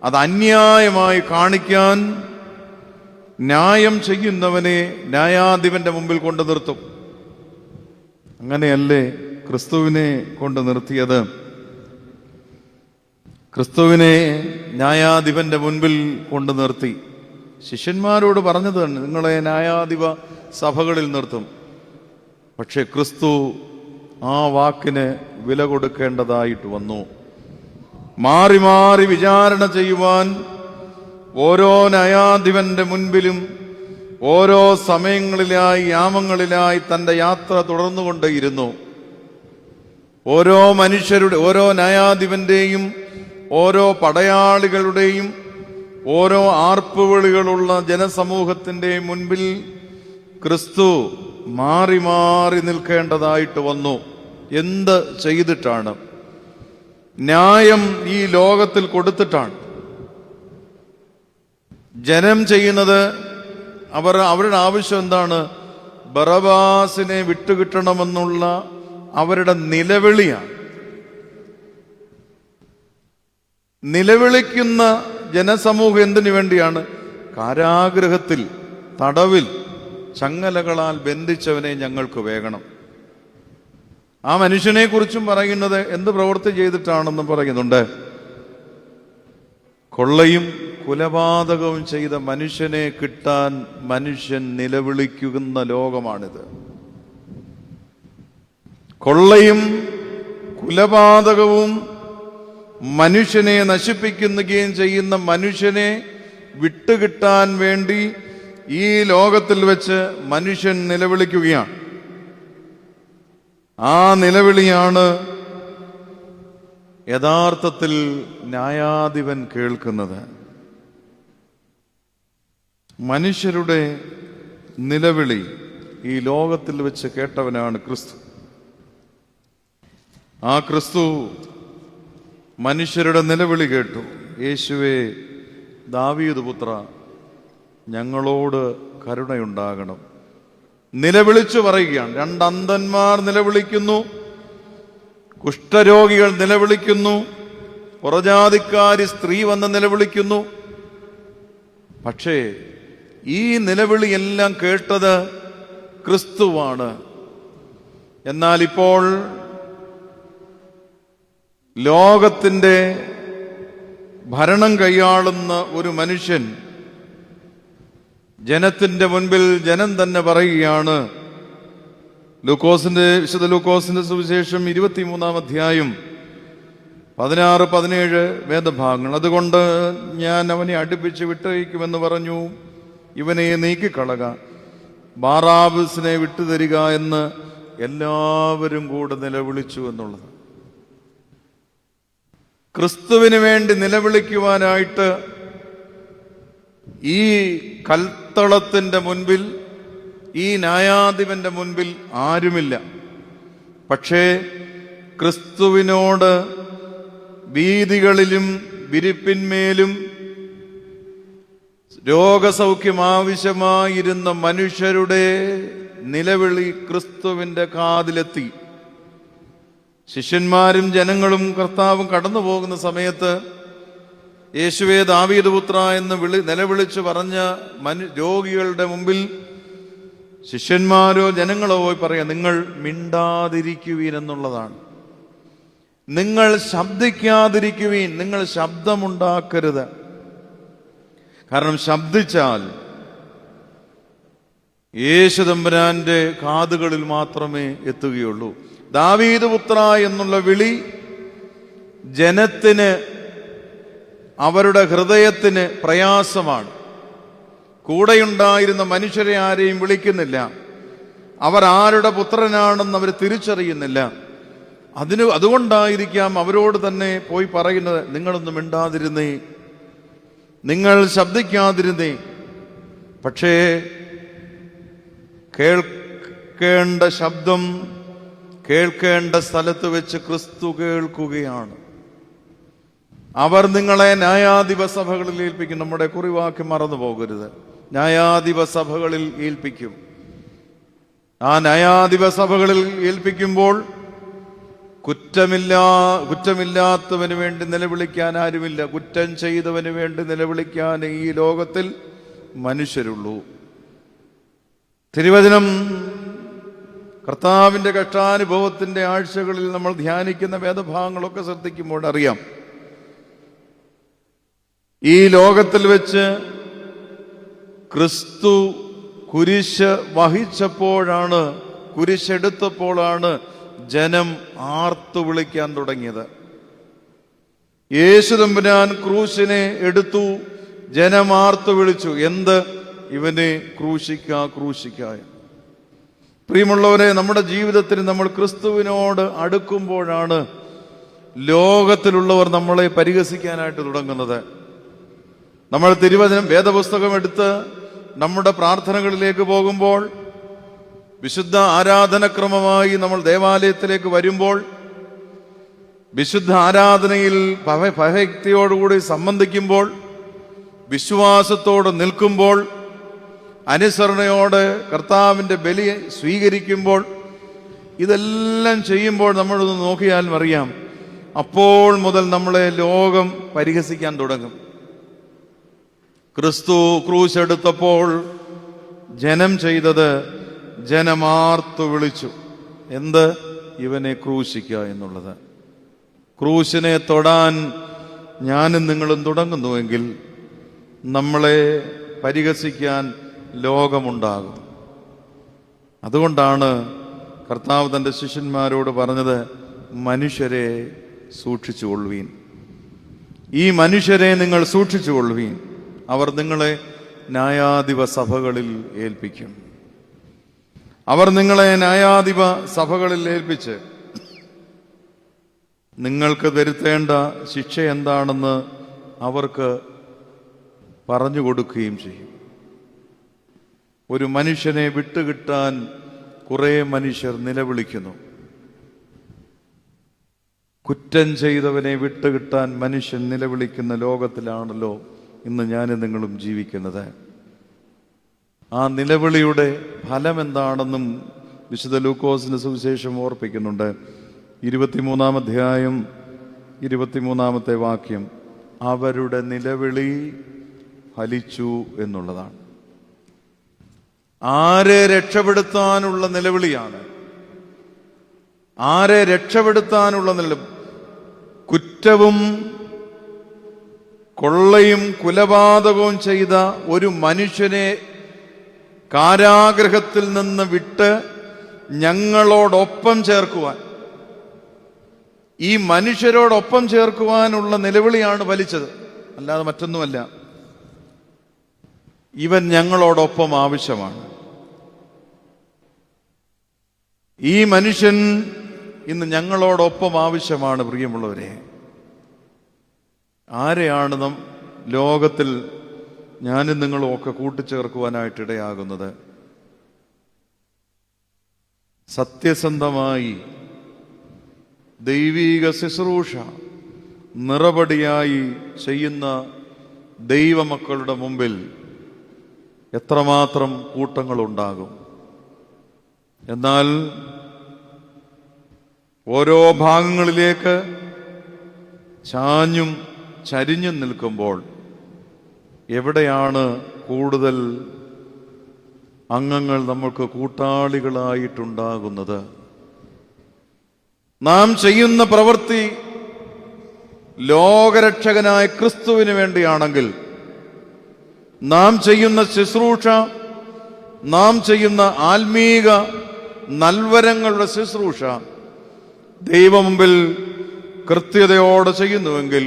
അത് അന്യായമായി കാണിക്കാൻ ന്യായം ചെയ്യുന്നവനെ ന്യായാധിപന്റെ മുമ്പിൽ കൊണ്ടു നിർത്തും. അങ്ങനെയല്ലേ ക്രിസ്തുവിനെ കൊണ്ട് നിർത്തിയത്? ക്രിസ്തുവിനെ ന്യായാധിപന്റെ മുൻപിൽ കൊണ്ടു നിർത്തി. ശിഷ്യന്മാരോട് പറഞ്ഞത് തന്നെ, നിങ്ങളെ ന്യായാധിപ സഭകളിൽ നിർത്തും. പക്ഷെ ക്രിസ്തു ആ വാക്കിന് വില കൊടുക്കേണ്ടതായിട്ട് വന്നു. മാറി മാറി വിചാരണ ചെയ്യുവാൻ ഓരോ ന്യായാധിപന്റെ മുൻപിലും ഓരോ സമയങ്ങളിലായി യാമങ്ങളിലായി തൻ്റെ യാത്ര തുടർന്നുകൊണ്ടേയിരുന്നു. ഓരോ മനുഷ്യരുടെ, ഓരോ ന്യായാധിപന്റെയും ഓരോ പടയാളികളുടെയും ഓരോ ആർപ്പുവിളികളുള്ള ജനസമൂഹത്തിൻ്റെ മുൻപിൽ ക്രിസ്തു മാറി മാറി നിൽക്കേണ്ടതായിട്ട് വന്നു. എന്ത് ചെയ്തിട്ടാണ്? ന്യായം ഈ ലോകത്തിൽ കൊടുത്തിട്ടാണ്. ജനം ചെയ്യുന്നത്, അവരുടെ ആവശ്യം എന്താണ്? ബറബാസിനെ വിട്ടുകിട്ടണമെന്നുള്ള അവരുടെ നിലവിളിയാണ്. നിലവിളിക്കുന്ന ജനസമൂഹം എന്തിനു വേണ്ടിയാണ്? കാരാഗൃഹത്തിൽ, തടവിൽ ചങ്ങലകളാൽ ബന്ധിച്ചവനെ ഞങ്ങൾക്ക് വേഗണം. ആ മനുഷ്യനെ കുറിച്ചും പറയുന്നത് എന്ത് പ്രവൃത്തി ചെയ്തിട്ടാണെന്നും പറയുന്നുണ്ട്. കൊള്ളയും കുലപാതകവും ചെയ്ത മനുഷ്യനെ കിട്ടാൻ മനുഷ്യൻ നിലവിളിക്കുന്ന ലോകമാണിത്. കൊള്ളയും കുലപാതകവും മനുഷ്യനെ നശിപ്പിക്കുകയും ചെയ്യുന്ന മനുഷ്യനെ വിട്ടുകിട്ടാൻ വേണ്ടി ഈ ലോകത്തിൽ വെച്ച് മനുഷ്യൻ നിലവിളിക്കുകയാണ്. ആ നിലവിളിയാണ് യഥാർത്ഥത്തിൽ ന്യായാധിപൻ കേൾക്കുന്നത്. മനുഷ്യരുടെ നിലവിളി ഈ ലോകത്തിൽ വെച്ച് കേട്ടവനാണ് ക്രിസ്തു. ആ ക്രിസ്തു മനുഷ്യരുടെ നിലവിളി കേട്ടു. യേശുവേ, ദാവീദ് പുത്ര, ഞങ്ങളോട് കരുണയുണ്ടാകണം. നിലവിളിച്ചു പറയുകയാണ്. രണ്ട് അന്ധന്മാർ നിലവിളിക്കുന്നു, കുഷ്ഠരോഗികൾ നിലവിളിക്കുന്നു, പുറജാതിക്കാരി സ്ത്രീ വന്ന് നിലവിളിക്കുന്നു. പക്ഷേ ഈ നിലവിളിയെല്ലാം കേട്ടത് ക്രിസ്തുവാണ്. എന്നാൽ ഇപ്പോൾ ലോകത്തിൻ്റെ ഭരണം കൈയാളുന്ന ഒരു മനുഷ്യൻ ജനത്തിൻ്റെ മുൻപിൽ ജനം തന്നെ പറയുകയാണ്. വിശുദ്ധ ലൂക്കോസിന്റെ സുവിശേഷം 23-ാം അധ്യായം 16-17 വേദഭാഗങ്ങൾ. അതുകൊണ്ട് ഞാൻ അവനെ അടുപ്പിച്ച് വിട്ടയക്കുമെന്ന് പറഞ്ഞു, ഇവനെ നീക്കിക്കളക, ബാറാബസിനെ വിട്ടുതരിക എന്ന് എല്ലാവരും കൂടെ നിലവിളിച്ചു എന്നുള്ളത്. ക്രിസ്തുവിന് വേണ്ടി നിലവിളിക്കുവാനായിട്ട് ഈ കൽത്തളത്തിന്റെ മുൻപിൽ, ഈ ന്യായാധിപന്റെ മുൻപിൽ ആരുമില്ല. പക്ഷേ ക്രിസ്തുവിനോട് വീഥികളിലും വിരിപ്പിന്മേലും രോഗസൗഖ്യം ആവശ്യമായിരുന്ന മനുഷ്യരുടെ നിലവിളി ക്രിസ്തുവിന്റെ കാതിലെത്തി. ശിഷ്യന്മാരും ജനങ്ങളും കർത്താവും കടന്നു പോകുന്ന സമയത്ത് യേശുവേ ദാവീദ് പുത്ര എന്ന് നിലവിളിച്ചു പറഞ്ഞ രോഗികളുടെ മുമ്പിൽ ശിഷ്യന്മാരോ ജനങ്ങളോ പോയി പറയാം, നിങ്ങൾ മിണ്ടാതിരിക്കുവീൻ എന്നുള്ളതാണ്. നിങ്ങൾ ശബ്ദിക്കാതിരിക്കുവീൻ, നിങ്ങൾ ശബ്ദമുണ്ടാക്കരുത്. കാരണം ശബ്ദിച്ചാൽ യേശു തമ്പുരാന്റെ കാതുകളിൽ മാത്രമേ എത്തുകയുള്ളൂ. ദാവീദ് പുത്ര എന്നുള്ള വിളി ജനത്തിന്, അവരുടെ ഹൃദയത്തിന് പ്രയാസമാണ്. കൂടെയുണ്ടായിരുന്ന മനുഷ്യരെ ആരെയും വിളിക്കുന്നില്ല. അവർ ആരുടെ പുത്രനാണെന്ന് അവർ തിരിച്ചറിയുന്നില്ല. അതുകൊണ്ടായിരിക്കാം അവരോട് തന്നെ പോയി പറയുന്നത്, നിങ്ങളൊന്നും മിണ്ടാതിരുന്നേ, നിങ്ങൾ ശബ്ദിക്കാതിരുന്നേ. പക്ഷേ കേൾക്കേണ്ട ശബ്ദം കേൾക്കേണ്ട സ്ഥലത്ത് വെച്ച് ക്രിസ്തു കേൾക്കുകയാണ്. അവർ നിങ്ങളെ ന്യായാധിപ സഭകളിൽ ഏൽപ്പിക്കും. നമ്മുടെ കുറിവാക്യം മറന്നു പോകരുത്. ന്യായാധിപ സഭകളിൽ ഏൽപ്പിക്കും. ആ ന്യായാധിപ സഭകളിൽ ഏൽപ്പിക്കുമ്പോൾ കുറ്റമില്ലാത്തവന് വേണ്ടി നിലവിളിക്കാൻ ആരുമില്ല. കുറ്റം ചെയ്തവന് വേണ്ടി നിലവിളിക്കാൻ ഈ ലോകത്തിൽ മനുഷ്യരുള്ളൂ. തിരുവചനം കർത്താവിന്റെ കഷ്ടാനുഭവത്തിന്റെ ആഴ്ചകളിൽ നമ്മൾ ധ്യാനിക്കുന്ന വേദഭാഗങ്ങളൊക്കെ ശ്രദ്ധിക്കുമ്പോൾ അറിയാം, ഈ ലോകത്തിൽ വെച്ച് ക്രിസ്തു കുരിശ് വഹിച്ചപ്പോഴാണ്, കുരിശെടുത്തപ്പോഴാണ് ജനം ആർത്തു വിളിക്കാൻ തുടങ്ങിയത്. യേശു തമ്പുരാൻ ക്രൂശിനെ എടുത്തു, ജനം ആർത്തു വിളിച്ചു, എന്ത്? ഇവനെ ക്രൂശിക്ക. പ്രിയമുള്ളവരെ, നമ്മുടെ ജീവിതത്തിൽ നമ്മൾ ക്രിസ്തുവിനോട് അടുക്കുമ്പോഴാണ് ലോകത്തിലുള്ളവർ നമ്മളെ പരിഹസിക്കാനായിട്ട് തുടങ്ങുന്നത്. നമ്മൾ തിരുവചനം വേദപുസ്തകം എടുത്ത് നമ്മുടെ പ്രാർത്ഥനകളിലേക്ക് പോകുമ്പോൾ, വിശുദ്ധ ആരാധനക്രമമായി നമ്മൾ ദേവാലയത്തിലേക്ക് വരുമ്പോൾ, വിശുദ്ധ ആരാധനയിൽ ഭയഭക്തിയോടുകൂടി സംബന്ധിക്കുമ്പോൾ, വിശ്വാസത്തോട് നിൽക്കുമ്പോൾ, അനുസരണയോടെ കർത്താവിൻ്റെ ബലി സ്വീകരിക്കുമ്പോൾ, ഇതെല്ലാം ചെയ്യുമ്പോൾ നമ്മളൊന്ന് നോക്കിയാൽ അറിയാം, അപ്പോൾ മുതൽ നമ്മളെ ലോകം പരിഹസിക്കാൻ തുടങ്ങും. ക്രിസ്തു ക്രൂശെടുത്തപ്പോൾ ജനം ചെയ്തത്, ജനമാർത്തു വിളിച്ചു, എന്ത്? ഇവനെ ക്രൂശിക്കുക എന്നുള്ളത്. ക്രൂശിനെ തൊടാൻ ഞാനും നിങ്ങളും തുടങ്ങുന്നുവെങ്കിൽ നമ്മളെ പരിഹസിക്കാൻ ലോകമുണ്ടാകും. അതുകൊണ്ടാണ് കർത്താവ് തൻ്റെ ശിഷ്യന്മാരോട് പറഞ്ഞത്, മനുഷ്യരെ സൂക്ഷിച്ചുകൊള്ളുവീൻ. ഈ മനുഷ്യരെ നിങ്ങൾ സൂക്ഷിച്ചുകൊള്ളുവീൻ, അവർ നിങ്ങളെ ന്യായാധിപ സഭകളിൽ ഏൽപ്പിക്കും. അവർ നിങ്ങളെ ന്യായാധിപ സഭകളിൽ ഏൽപ്പിച്ച് നിങ്ങൾക്ക് വരുത്തേണ്ട ശിക്ഷ എന്താണെന്ന് അവർക്ക് പറഞ്ഞു കൊടുക്കുകയും ചെയ്യും. ഒരു മനുഷ്യനെ വിട്ടുകിട്ടാൻ കുറേ മനുഷ്യർ നിലവിളിക്കുന്നു. കുറ്റം ചെയ്തവനെ വിട്ടുകിട്ടാൻ മനുഷ്യൻ നിലവിളിക്കുന്ന ലോകത്തിലാണല്ലോ ഇന്ന് ഞാനും നിങ്ങളും ജീവിക്കുന്നത്. ആ നിലവിളിയുടെ ഫലം എന്താണെന്നും വിശുദ്ധ ലൂക്കോസിന്റെ സുവിശേഷം ഓർപ്പിക്കുന്നുണ്ട്. 23-ാം അധ്യായം 23-ാമത്തെ വാക്യം, അവരുടെ നിലവിളി ഫലിച്ചു എന്നുള്ളതാണ്. ആരെ രക്ഷപ്പെടുത്താനുള്ള നിലവിളിയാണ്. ആരെ രക്ഷപ്പെടുത്താനുള്ള കുറ്റവും കൊള്ളയും കുലപാതകവും ചെയ്ത ഒരു മനുഷ്യനെ കാരാഗൃഹത്തിൽ നിന്ന് വിട്ട് ഞങ്ങളോടൊപ്പം ചേർക്കുവാൻ, ഈ മനുഷ്യരോടൊപ്പം ചേർക്കുവാനുള്ള നിലവിളിയാണ് ഫലിച്ചത്, അല്ലാതെ മറ്റൊന്നുമല്ല. ഇവൻ ഞങ്ങളോടൊപ്പം ആവശ്യമാണ്. ഈ മനുഷ്യൻ ഇന്ന് ഞങ്ങളോടൊപ്പം ആവശ്യമാണ്. പ്രിയമുള്ളവരെ, ആരെയാണ് ലോകത്തിൽ ഞാനും നിങ്ങളും ഒക്കെ കൂട്ടിച്ചേർക്കുവാനായിട്ടിടയാകുന്നത്? സത്യസന്ധമായി ദൈവീക ശുശ്രൂഷ നിറപടിയായി ചെയ്യുന്ന ദൈവമക്കളുടെ മുമ്പിൽ എത്രമാത്രം കൂട്ടങ്ങളുണ്ടാകും. എന്നാൽ ഓരോ ഭാഗങ്ങളിലേക്ക് ചാഞ്ഞും ചരിഞ്ഞും നിൽക്കുമ്പോൾ എവിടെയാണ് കൂടുതൽ അംഗങ്ങൾ നമ്മൾക്ക് കൂട്ടാളികളായിട്ടുണ്ടാകുന്നത്? നാം ചെയ്യുന്ന പ്രവൃത്തി ലോകരക്ഷകനായ ക്രിസ്തുവിന് വേണ്ടിയാണെങ്കിൽ, നാം ചെയ്യുന്ന ശുശ്രൂഷ, നാം ചെയ്യുന്ന ആത്മീക നൽവരങ്ങളുടെ ശുശ്രൂഷ ദൈവമുമ്പിൽ കൃത്യതയോടെ ചെയ്യുന്നുവെങ്കിൽ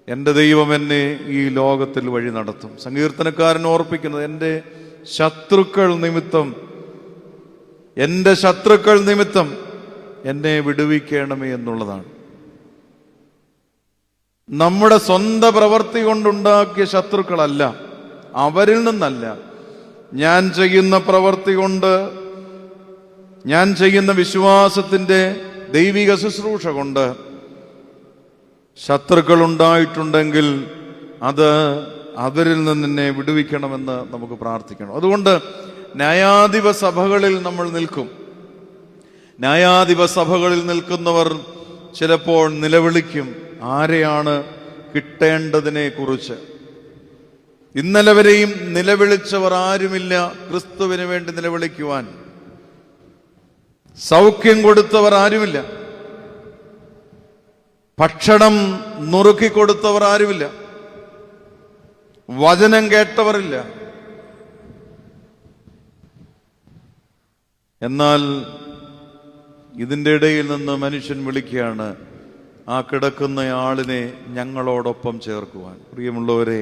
എൻ്റെ ദൈവം എന്നെ ഈ ലോകത്തിൽ വഴി നടത്തും. സങ്കീർത്തനക്കാരൻ ഓർപ്പിക്കുന്നത് എൻ്റെ ശത്രുക്കൾ നിമിത്തം എന്നെ വിടുവിക്കണമേ എന്നുള്ളതാണ്. നമ്മുടെ സ്വന്തം പ്രവൃത്തി കൊണ്ടുണ്ടാക്കിയ ശത്രുക്കളല്ല, അവരിൽ നിന്നല്ല. ഞാൻ ചെയ്യുന്ന പ്രവൃത്തി കൊണ്ട്, ഞാൻ ചെയ്യുന്ന വിശ്വാസത്തിൻ്റെ ദൈവിക ശുശ്രൂഷ കൊണ്ട് ശത്രുക്കൾ ഉണ്ടായിട്ടുണ്ടെങ്കിൽ അത് അവരിൽ നിന്ന് എന്നെ വിടുവിക്കണമെന്ന് നമുക്ക് പ്രാർത്ഥിക്കണം. അതുകൊണ്ട് ന്യായാധിപ സഭകളിൽ നമ്മൾ നിൽക്കും. ന്യായാധിപ സഭകളിൽ നിൽക്കുന്നവർ ചിലപ്പോൾ നിലവിളിക്കും, ആരെയാണ് കിട്ടേണ്ടതിനെ കുറിച്ച്. ഇന്നലെ വരെയും നിലവിളിച്ചവർ ആരുമില്ല ക്രിസ്തുവിന് വേണ്ടി നിലവിളിക്കുവാൻ. സൗഖ്യം കൊടുത്തവർ ആരുമില്ല, ഭക്ഷണം നുറുക്കിക്കൊടുത്തവർ ആരുമില്ല, വചനം കേട്ടവരില്ല. എന്നാൽ ഇതിൻ്റെ ഇടയിൽ നിന്ന് മനുഷ്യൻ വിളിക്കുകയാണ്, ആ കിടക്കുന്ന ആളിനെ ഞങ്ങളോടൊപ്പം ചേർക്കുവാൻ. പ്രിയമുള്ളവരെ,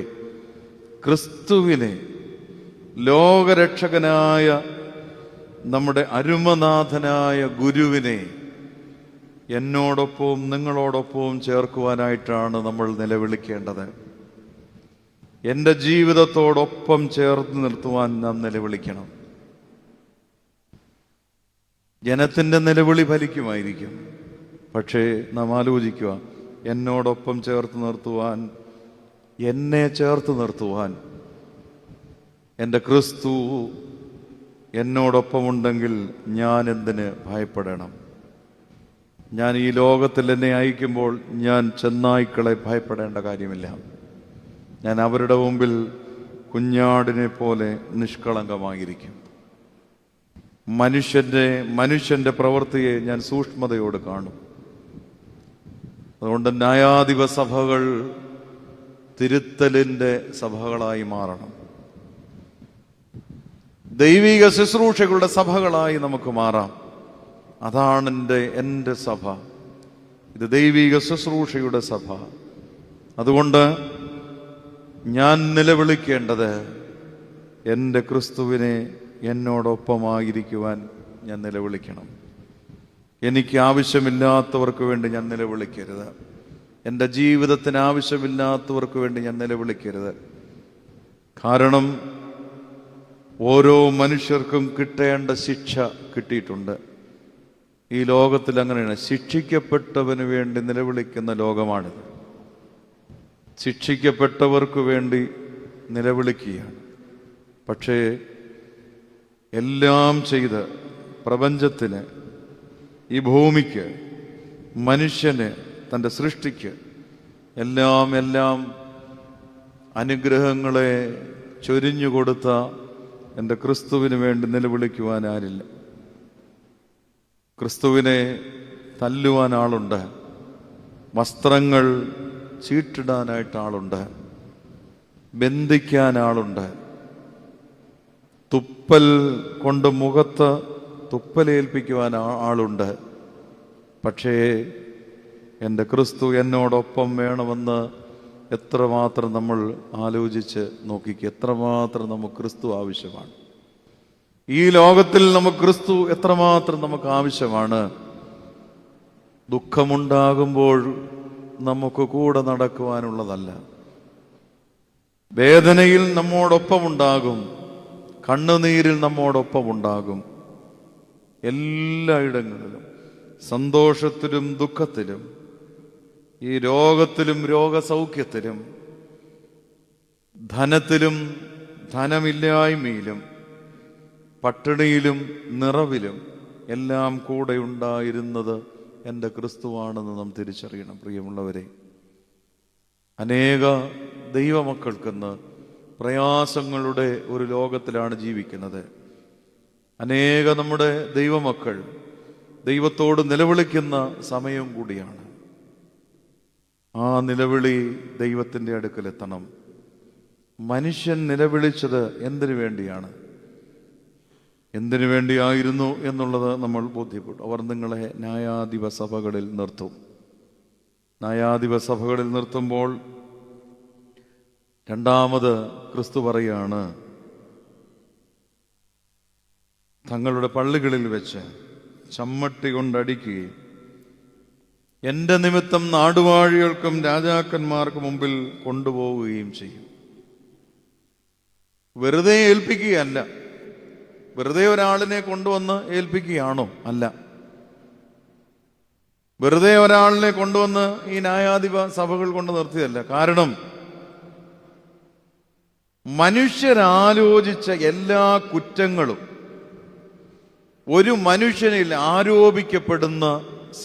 ക്രിസ്തുവിനെ, ലോകരക്ഷകനായ നമ്മുടെ അരുമനാഥനായ ഗുരുവിനെ എന്നോടൊപ്പവും നിങ്ങളോടൊപ്പവും ചേർക്കുവാനായിട്ടാണ് നമ്മൾ നിലവിളിക്കേണ്ടത്. എൻ്റെ ജീവിതത്തോടൊപ്പം ചേർത്ത് നിർത്തുവാൻ നാം നിലവിളിക്കണം. ജനത്തിൻ്റെ നിലവിളി ഫലിക്കുമായിരിക്കും, പക്ഷേ നാം ആലോചിക്കുക, എന്നോടൊപ്പം ചേർത്ത് നിർത്തുവാൻ, എന്നെ ചേർത്ത് നിർത്തുവാൻ എൻ്റെ ക്രിസ്തു എന്നോടൊപ്പമുണ്ടെങ്കിൽ ഞാൻ എന്തിന് ഭയപ്പെടണം? ഞാൻ ഈ ലോകത്തിൽ എന്നെ അയക്കുമ്പോൾ ഞാൻ ചെന്നായ്ക്കളെ ഭയപ്പെടേണ്ട കാര്യമില്ല. ഞാൻ അവരുടെ മുമ്പിൽ കുഞ്ഞാടിനെ പോലെ നിഷ്കളങ്കമായിരിക്കും. മനുഷ്യന്റെ പ്രവൃത്തിയെ ഞാൻ സൂക്ഷ്മതയോട് കാണും. അതുകൊണ്ട് ന്യായാധിപ സഭകൾ തിരുത്തലിൻ്റെ സഭകളായി മാറണം. ദൈവിക ശുശ്രൂഷകളുടെ സഭകളായി നമുക്ക് മാറാം. അതാണ് എൻ്റെ സഭ. ഇത് ദൈവിക ശുശ്രൂഷയുടെ സഭ. അതുകൊണ്ട് ഞാൻ നിലവിളിക്കേണ്ടത് എൻ്റെ ക്രിസ്തുവിനെ എന്നോടൊപ്പമായിരിക്കുവാൻ ഞാൻ നിലവിളിക്കണം. എനിക്ക് ആവശ്യമില്ലാത്തവർക്ക് വേണ്ടി ഞാൻ നിലവിളിക്കരുത്. എൻ്റെ ജീവിതത്തിന് ആവശ്യമില്ലാത്തവർക്ക് വേണ്ടി ഞാൻ നിലവിളിക്കരുത്. കാരണം ഓരോ മനുഷ്യർക്കും കിട്ടേണ്ട ശിക്ഷ കിട്ടിയിട്ടുണ്ട്. ഈ ലോകത്തിൽ അങ്ങനെയാണ്. ശിക്ഷിക്കപ്പെട്ടവന് വേണ്ടി നിലവിളിക്കുന്ന ലോകമാണിത്. ശിക്ഷിക്കപ്പെട്ടവർക്ക് വേണ്ടി നിലവിളിക്കുകയാണ്. പക്ഷേ എല്ലാം ചെയ്ത് പ്രപഞ്ചത്തിന്, ഈ ഭൂമിക്ക്, മനുഷ്യന്, തൻ്റെ സൃഷ്ടിക്ക് എല്ലാം അനുഗ്രഹങ്ങളെ ചൊരിഞ്ഞുകൊടുത്ത എൻ്റെ ക്രിസ്തുവിന് വേണ്ടി നിലവിളിക്കുവാൻ ആരില്ല. ക്രിസ്തുവിനെ തല്ലുവാൻ ആളുണ്ട്, വസ്ത്രങ്ങൾ ചീട്ടിടാനായിട്ട് ആളുണ്ട്, ബന്ധിക്കാൻ ആളുണ്ട്, തുപ്പൽ കൊണ്ട് മുഖത്ത് തുപ്പലേൽപ്പിക്കുവാൻ ആളുണ്ട്. പക്ഷേ എൻ്റെ ക്രിസ്തു എന്നോടൊപ്പം വേണമെന്ന് എത്രമാത്രം നമ്മൾ ആലോചിച്ച് നോക്കിക്കുക. എത്രമാത്രം നമുക്ക് ക്രിസ്തു ആവശ്യമാണ്. ഈ ലോകത്തിൽ നമുക്ക് ക്രിസ്തു എത്രമാത്രം നമുക്ക് ആവശ്യമാണ്. ദുഃഖമുണ്ടാകുമ്പോൾ നമുക്ക് കൂടെ നടക്കുവാനുള്ളതല്ല, വേദനയിൽ നമ്മോടൊപ്പമുണ്ടാകും, കണ്ണുനീരിൽ നമ്മോടൊപ്പമുണ്ടാകും. എല്ലായിടങ്ങളിലും, സന്തോഷത്തിലും ദുഃഖത്തിലും, ഈ രോഗത്തിലും രോഗസൗഖ്യത്തിലും, ധനത്തിലും ധനമില്ലായ്മയിലും, പട്ടിണിയിലും നിറവിലും എല്ലാം കൂടെ ഉണ്ടായിരുന്നത് എൻ്റെ ക്രിസ്തുവാണെന്ന് നാം തിരിച്ചറിയണം. പ്രിയമുള്ളവരെ, അനേക ദൈവമക്കൾക്കിന്ന് പ്രയാസങ്ങളുടെ ഒരു ലോകത്തിലാണ് ജീവിക്കുന്നത്. അനേക നമ്മുടെ ദൈവമക്കൾ ദൈവത്തോട് നിലവിളിക്കുന്ന സമയം കൂടിയാണ്. ആ നിലവിളി ദൈവത്തിൻ്റെ അടുക്കലെത്തണം. മനുഷ്യൻ നിലവിളിച്ചത് എന്തിനു വേണ്ടിയാണ്, എന്തിനു വേണ്ടിയായിരുന്നു എന്നുള്ളത് നമ്മൾ ബോധ്യപ്പെട്ടു. അവർ നിങ്ങളെ ന്യായാധിപ സഭകളിൽ നിർത്തും. ന്യായാധിപ സഭകളിൽ നിർത്തുമ്പോൾ രണ്ടാമത് ക്രിസ്തു പറയാണ്, തങ്ങളുടെ പള്ളികളിൽ വെച്ച് ചമ്മട്ടി കൊണ്ടടിക്കുകയും എൻ്റെ നിമിത്തം നാടുവാഴികൾക്കും രാജാക്കന്മാർക്കും മുമ്പിൽ കൊണ്ടുപോവുകയും ചെയ്യും. വെറുതെ ഏൽപ്പിക്കുകയല്ല. വെറുതെ ഒരാളിനെ കൊണ്ടുവന്ന് ഏൽപ്പിക്കുകയാണോ? അല്ല. വെറുതെ ഒരാളിനെ കൊണ്ടുവന്ന് ഈ ന്യായാധിപ സഭകൾ കൊണ്ട് നിർത്തിയതല്ല. കാരണം മനുഷ്യരാലോചിച്ച എല്ലാ കുറ്റങ്ങളും ഒരു മനുഷ്യനിൽ ആരോപിക്കപ്പെടുന്ന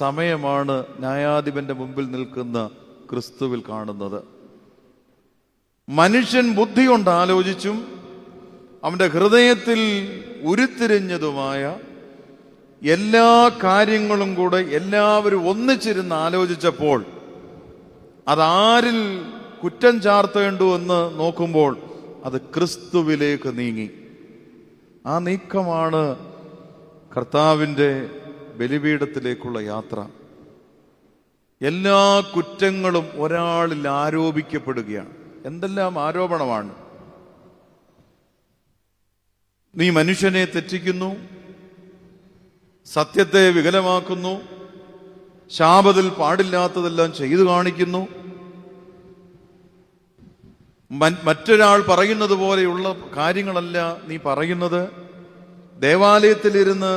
സമയമാണ് ന്യായാധിപന്റെ മുമ്പിൽ നിൽക്കുന്ന ക്രിസ്തുവിൽ കാണുന്നത്. മനുഷ്യൻ ബുദ്ധി കൊണ്ട് ആലോചിച്ചും അവന്റെ ഹൃദയത്തിൽ ഉരുത്തിരിഞ്ഞതുമായ എല്ലാ കാര്യങ്ങളും കൂടെ എല്ലാവരും ഒന്നിച്ചിരുന്ന് ആലോചിച്ചപ്പോൾ അതാരിൽ കുറ്റം ചാർത്തേണ്ടുവെന്ന് നോക്കുമ്പോൾ അത് ക്രിസ്തുവിലേക്ക് നീങ്ങി. ആ നീക്കമാണ് കർത്താവിൻ്റെ ബലിപീഠത്തിലേക്കുള്ള യാത്ര. എല്ലാ കുറ്റങ്ങളും ഒരാളിൽ ആരോപിക്കപ്പെടുകയാണ്. എന്തെല്ലാം ആരോപണമാണ്! നീ മനുഷ്യനെ തെറ്റിക്കുന്നു, സത്യത്തെ വികലമാക്കുന്നു, ശാപത്തിൽ പാടില്ലാത്തതെല്ലാം ചെയ്തു കാണിക്കുന്നു, മറ്റൊരാൾ പറയുന്നത് പോലെയുള്ള കാര്യങ്ങളല്ല നീ പറയുന്നത്, ദേവാലയത്തിലിരുന്ന്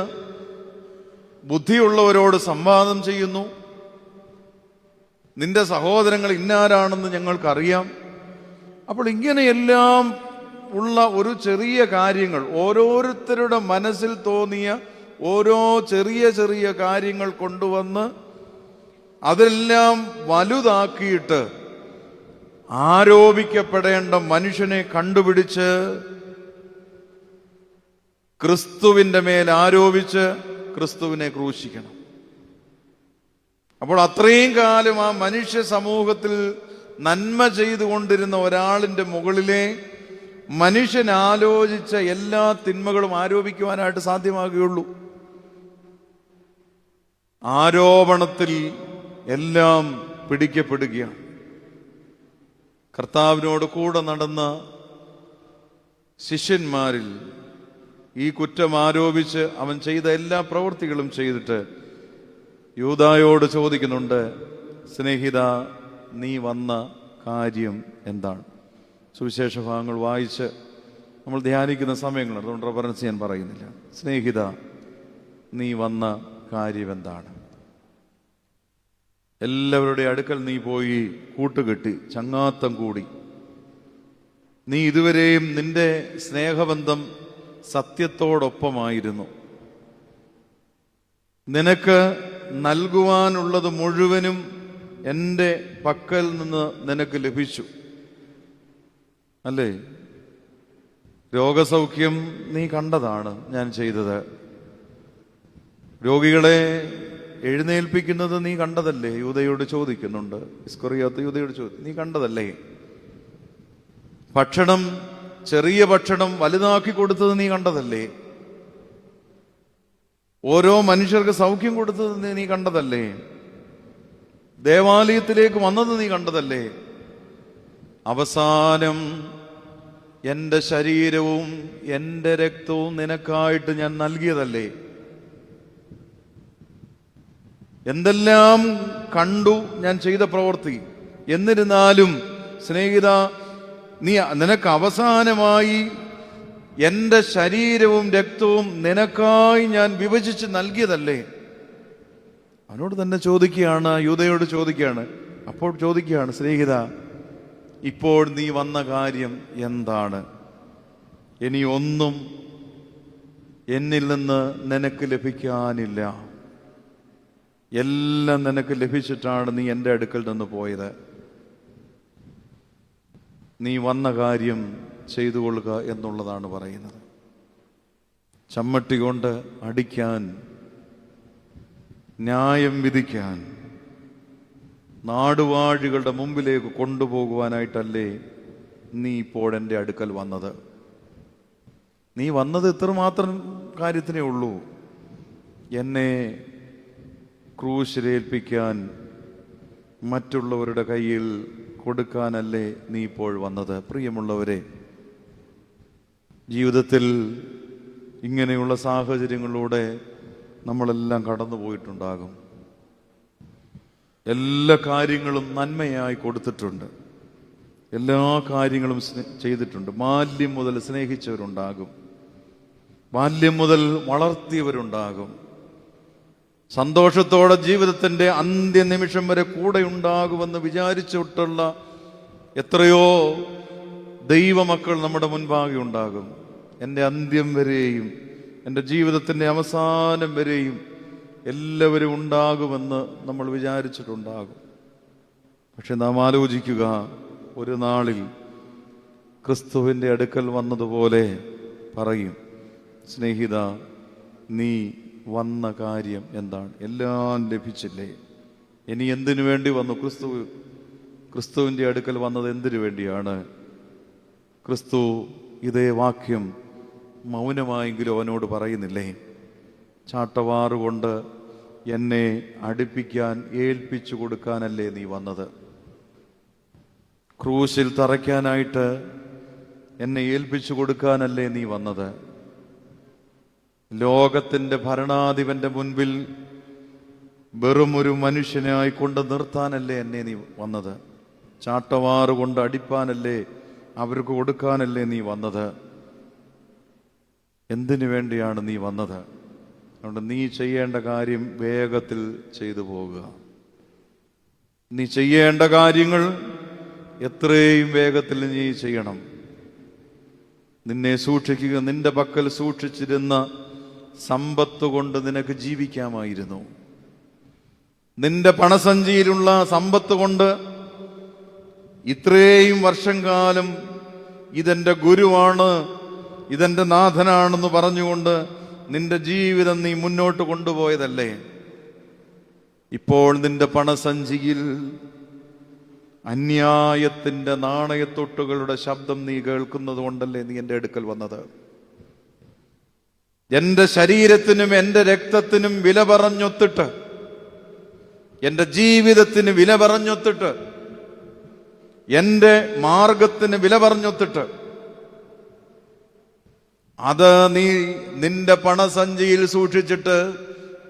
ബുദ്ധിയുള്ളവരോട് സംവാദം ചെയ്യുന്നു, നിന്റെ സഹോദരങ്ങൾ ഇന്നാരാണെന്ന് ഞങ്ങൾക്കറിയാം. അപ്പോൾ ഇങ്ങനെയെല്ലാം ഉള്ള ഒരു ചെറിയ കാര്യങ്ങൾ, ഓരോരുത്തരുടെ മനസ്സിൽ തോന്നിയ ഓരോ ചെറിയ ചെറിയ കാര്യങ്ങൾ കൊണ്ടുവന്ന് അതെല്ലാം വലുതാക്കിയിട്ട് ആരോപിക്കപ്പെടേണ്ട മനുഷ്യനെ കണ്ടുപിടിച്ച് ക്രിസ്തുവിൻ്റെ മേൽ ആരോപിച്ച് ക്രിസ്തുവിനെ ക്രൂശിക്കണം. അപ്പോൾ അത്രയും കാലം ആ മനുഷ്യ സമൂഹത്തിൽ നന്മ ചെയ്തുകൊണ്ടിരുന്ന ഒരാളിൻ്റെ മുകളിലെ മനുഷ്യൻ ആലോചിച്ച എല്ലാ തിന്മകളും ആരോപിക്കുവാനായിട്ട് സാധ്യമാകുകയുള്ളൂ. ആരോപണത്തിൽ എല്ലാം പിടിക്കപ്പെടുകയാണ്. കർത്താവിനോട് കൂടെ നടന്ന ശിഷ്യന്മാരിൽ ഈ കുറ്റം ആരോപിച്ച് അവൻ ചെയ്ത എല്ലാ പ്രവൃത്തികളും ചെയ്തിട്ട് യൂദായോട് ചോദിക്കുന്നുണ്ട്, സ്നേഹിത, നീ വന്ന കാര്യം എന്താണ്? സുവിശേഷ ഭാഗങ്ങൾ വായിച്ച് നമ്മൾ ധ്യാനിക്കുന്ന സമയങ്ങൾ, അതുകൊണ്ട് റെഫറൻസ് ഞാൻ പറയുന്നില്ല. സ്നേഹിത, നീ വന്ന കാര്യം എന്താണ്? എല്ലാവരുടെ അടുക്കൽ നീ പോയി കൂട്ടുകെട്ടി ചങ്ങാത്തം കൂടി. നീ ഇതുവരെയും നിന്റെ സ്നേഹബന്ധം സത്യത്തോടൊപ്പമായിരുന്നു. നിനക്ക് നൽകുവാനുള്ളത് മുഴുവനും എൻ്റെ പക്കൽ നിന്ന് നിനക്ക് ലഭിച്ചു, അല്ലേ? രോഗസൗഖ്യം നീ കണ്ടതാണ് ഞാൻ ചെയ്തത്. രോഗികളെ എഴുന്നേൽപ്പിക്കുന്നത് നീ കണ്ടതല്ലേ? യൂദയോട് ചോദിക്കുന്നുണ്ട്. ഇസ്കറിയോത്ത് യൂദയോട് നീ കണ്ടതല്ലേ? ഭക്ഷണം, ചെറിയ ഭക്ഷണം വലുതാക്കി കൊടുത്തത് നീ കണ്ടതല്ലേ? ഓരോ മനുഷ്യർക്ക് സൗഖ്യം കൊടുത്തത് നീ കണ്ടതല്ലേ? ദേവാലയത്തിലേക്ക് വന്നത് നീ കണ്ടതല്ലേ? അവസാനം എൻ്റെ ശരീരവും എൻ്റെ രക്തവും നിനക്കായിട്ട് ഞാൻ നൽകിയതല്ലേ? എന്തെല്ലാം കണ്ടു ഞാൻ ചെയ്ത പ്രവൃത്തി. എന്നിരുന്നാലും സ്നേഹിത, നിനക്ക് അവസാനമായി എൻ്റെ ശരീരവും രക്തവും നിനക്കായി ഞാൻ വിഭജിച്ച് നൽകിയതല്ലേ? അവനോട് തന്നെ ചോദിക്കുകയാണ്, യൂദയോട് ചോദിക്കുകയാണ്. അപ്പോൾ ചോദിക്കുകയാണ്, സ്നേഹിത, ഇപ്പോൾ നീ വന്ന കാര്യം എന്താണ്? ഇനി ഒന്നും എന്നിൽ നിന്ന് നിനക്ക് ലഭിക്കാനില്ല. എല്ലാം നിനക്ക് ലഭിച്ചിട്ടാണ് നീ എൻ്റെ അടുക്കൽ നിന്ന് പോയത്. നീ വന്ന കാര്യം ചെയ്തു കൊള്ളുക എന്നുള്ളതാണ് പറയുന്നത്. ചമ്മട്ടി കൊണ്ട് അടിക്കാൻ, ന്യായം വിധിക്കാൻ, നാടുവാഴികളുടെ മുമ്പിലേക്ക് കൊണ്ടുപോകുവാനായിട്ടല്ലേ നീ ഇപ്പോൾ എൻ്റെ അടുക്കൽ വന്നത്? നീ വന്നത് ഇത്രമാത്രം കാര്യത്തിനേ ഉള്ളൂ, എന്നെ ക്രൂശിലേൽപ്പിക്കാൻ, മറ്റുള്ളവരുടെ കയ്യിൽ കൊടുക്കാനല്ലേ നീ ഇപ്പോൾ വന്നത്? പ്രിയമുള്ളവരെ, ജീവിതത്തിൽ ഇങ്ങനെയുള്ള സാഹചര്യങ്ങളിലൂടെ നമ്മളെല്ലാം കടന്നു പോയിട്ടുണ്ടാകും. എല്ലാ കാര്യങ്ങളും നന്മയായി കൊടുത്തിട്ടുണ്ട്, എല്ലാ കാര്യങ്ങളും ചെയ്തിട്ടുണ്ട്. ബാല്യം മുതൽ സ്നേഹിച്ചവരുണ്ടാകും, ബാല്യം മുതൽ വളർത്തിയവരുണ്ടാകും. സന്തോഷത്തോടെ ജീവിതത്തിൻ്റെ അന്ത്യനിമിഷം വരെ കൂടെ ഉണ്ടാകുമെന്ന് വിചാരിച്ചിട്ടുള്ള എത്രയോ ദൈവമക്കൾ നമ്മുടെ മുൻപാകെ ഉണ്ടാകും. എൻ്റെ അന്ത്യം വരെയും, എൻ്റെ ജീവിതത്തിൻ്റെ അവസാനം വരെയും എല്ലാവരും ഉണ്ടാകുമെന്ന് നമ്മൾ വിചാരിച്ചിട്ടുണ്ടാകും. പക്ഷെ നാം ആലോചിക്കുക, ഒരു നാളിൽ ക്രിസ്തുവിൻ്റെ അടുക്കൽ വന്നതുപോലെ പറയും, സ്നേഹിത, നീ വന്ന കാര്യം എന്താണ്? എല്ലാം ലഭിച്ചില്ലേ? ഇനി എന്തിനു വേണ്ടി വന്നു? ക്രിസ്തുവിൻ്റെ അടുക്കൽ വന്നത് എന്തിനു വേണ്ടിയാണ്? ക്രിസ്തു ഇതേ വാക്യം മൗനമായെങ്കിലും അവനോട് പറയുന്നില്ലേ? ചാട്ടവാറുകൊണ്ട് എന്നെ അടുപ്പിക്കാൻ, ഏൽപ്പിച്ചു കൊടുക്കാനല്ലേ നീ വന്നത്? ക്രൂശിൽ തറയ്ക്കാനായിട്ട് എന്നെ ഏൽപ്പിച്ചു കൊടുക്കാനല്ലേ നീ വന്നത്? ലോകത്തിൻ്റെ ഭരണാധിപന്റെ മുൻപിൽ വെറും ഒരു മനുഷ്യനായി കൊണ്ട് നിർത്താനല്ലേ എന്നെ നീ വന്നത്? ചാട്ടവാറ് കൊണ്ട് അടിപ്പാനല്ലേ, അവർക്ക് കൊടുക്കാനല്ലേ നീ വന്നത്? എന്തിനു വേണ്ടിയാണ് നീ വന്നത്? അതുകൊണ്ട് നീ ചെയ്യേണ്ട കാര്യം വേഗത്തിൽ ചെയ്തു പോകുക. നീ ചെയ്യേണ്ട കാര്യങ്ങൾ എത്രയും വേഗത്തിൽ നീ ചെയ്യണം. നിന്നെ സൂക്ഷിക്കുക. നിന്റെ പക്കൽ സൂക്ഷിച്ചിരുന്ന സമ്പത്ത് കൊണ്ട് നിനക്ക് ജീവിക്കാമായിരുന്നു. നിന്റെ പണസഞ്ചിയിലുള്ള സമ്പത്ത് കൊണ്ട് ഇത്രയും വർഷം കാലം ഇതെന്റെ ഗുരുവാണ്, ഇതെന്റെ നാഥനാണെന്ന് പറഞ്ഞുകൊണ്ട് നിന്റെ ജീവിതം നീ മുന്നോട്ട് കൊണ്ടുപോയതല്ലേ? ഇപ്പോൾ നിന്റെ പണസഞ്ചിയിൽ അന്യായത്തിന്റെ നാണയത്തൊട്ടുകളുടെ ശബ്ദം നീ കേൾക്കുന്നത് കൊണ്ടല്ലേ നീ എൻ്റെ അടുക്കൽ വന്നത്? എൻ്റെ ശരീരത്തിനും എൻ്റെ രക്തത്തിനും വില പറഞ്ഞൊത്തിട്ട്, എൻ്റെ ജീവിതത്തിന് വില പറഞ്ഞൊത്തിട്ട്, എൻ്റെ മാർഗത്തിന് വില പറഞ്ഞൊത്തിട്ട്, അത് നീ നിന്റെ പണസഞ്ചിയിൽ സൂക്ഷിച്ചിട്ട്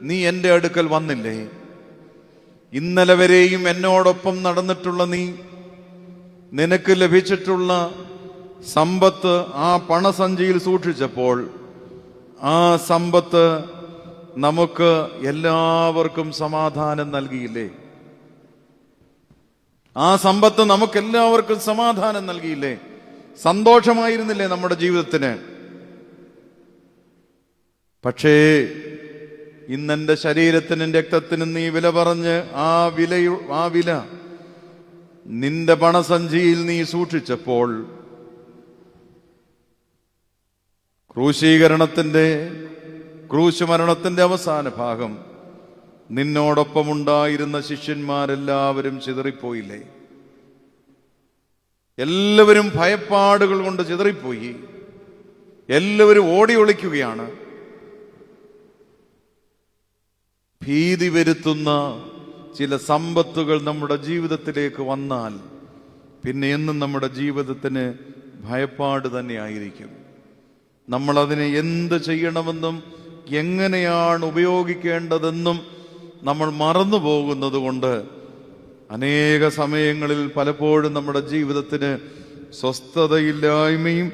നീ എൻ്റെ അടുക്കൽ വന്നില്ലേ? ഇന്നലെ വരെയും എന്നോടൊപ്പം നടന്നിട്ടുള്ള നീ, നിനക്ക് ലഭിച്ചിട്ടുള്ള സമ്പത്ത് ആ പണസഞ്ചിയിൽ സൂക്ഷിച്ചപ്പോൾ ആ സമ്പത്ത് നമുക്ക് എല്ലാവർക്കും സമാധാനം നൽകിയില്ലേ? ആ സമ്പത്ത് നമുക്കെല്ലാവർക്കും സമാധാനം നൽകിയില്ലേ? സന്തോഷമായിരുന്നില്ലേ നമ്മുടെ ജീവിതത്തിന്? പക്ഷേ ഇന്നെന്റെ ശരീരത്തിനും രക്തത്തിനും നീ വില പറഞ്ഞ് ആ വില നിന്റെ പണസഞ്ചിയിൽ നീ സൂക്ഷിച്ചപ്പോൾ ക്രൂശ് മരണത്തിന്റെ അവസാന ഭാഗം നിന്നോടൊപ്പമുണ്ടായിരുന്ന ശിഷ്യന്മാരെല്ലാവരും ചിതറിപ്പോയില്ലേ? എല്ലാവരും ഭയപ്പാടുകൾ കൊണ്ട് ചിതറിപ്പോയി. എല്ലാവരും ഓടി ഒളിക്കുകയാണ്. ഭീതി വരുത്തുന്ന ചില സമ്പത്തുകൾ നമ്മുടെ ജീവിതത്തിലേക്ക് വന്നാൽ പിന്നെ എന്നും നമ്മുടെ ജീവിതത്തിന് ഭയപ്പാട് തന്നെയായിരിക്കും. നമ്മളതിനെ എന്ത് ചെയ്യണമെന്നും എങ്ങനെയാണ് ഉപയോഗിക്കേണ്ടതെന്നും നമ്മൾ മറന്നു പോകുന്നത് കൊണ്ട് അനേക സമയങ്ങളിൽ പലപ്പോഴും നമ്മുടെ ജീവിതത്തിന് സ്വസ്ഥതയില്ലായ്മയും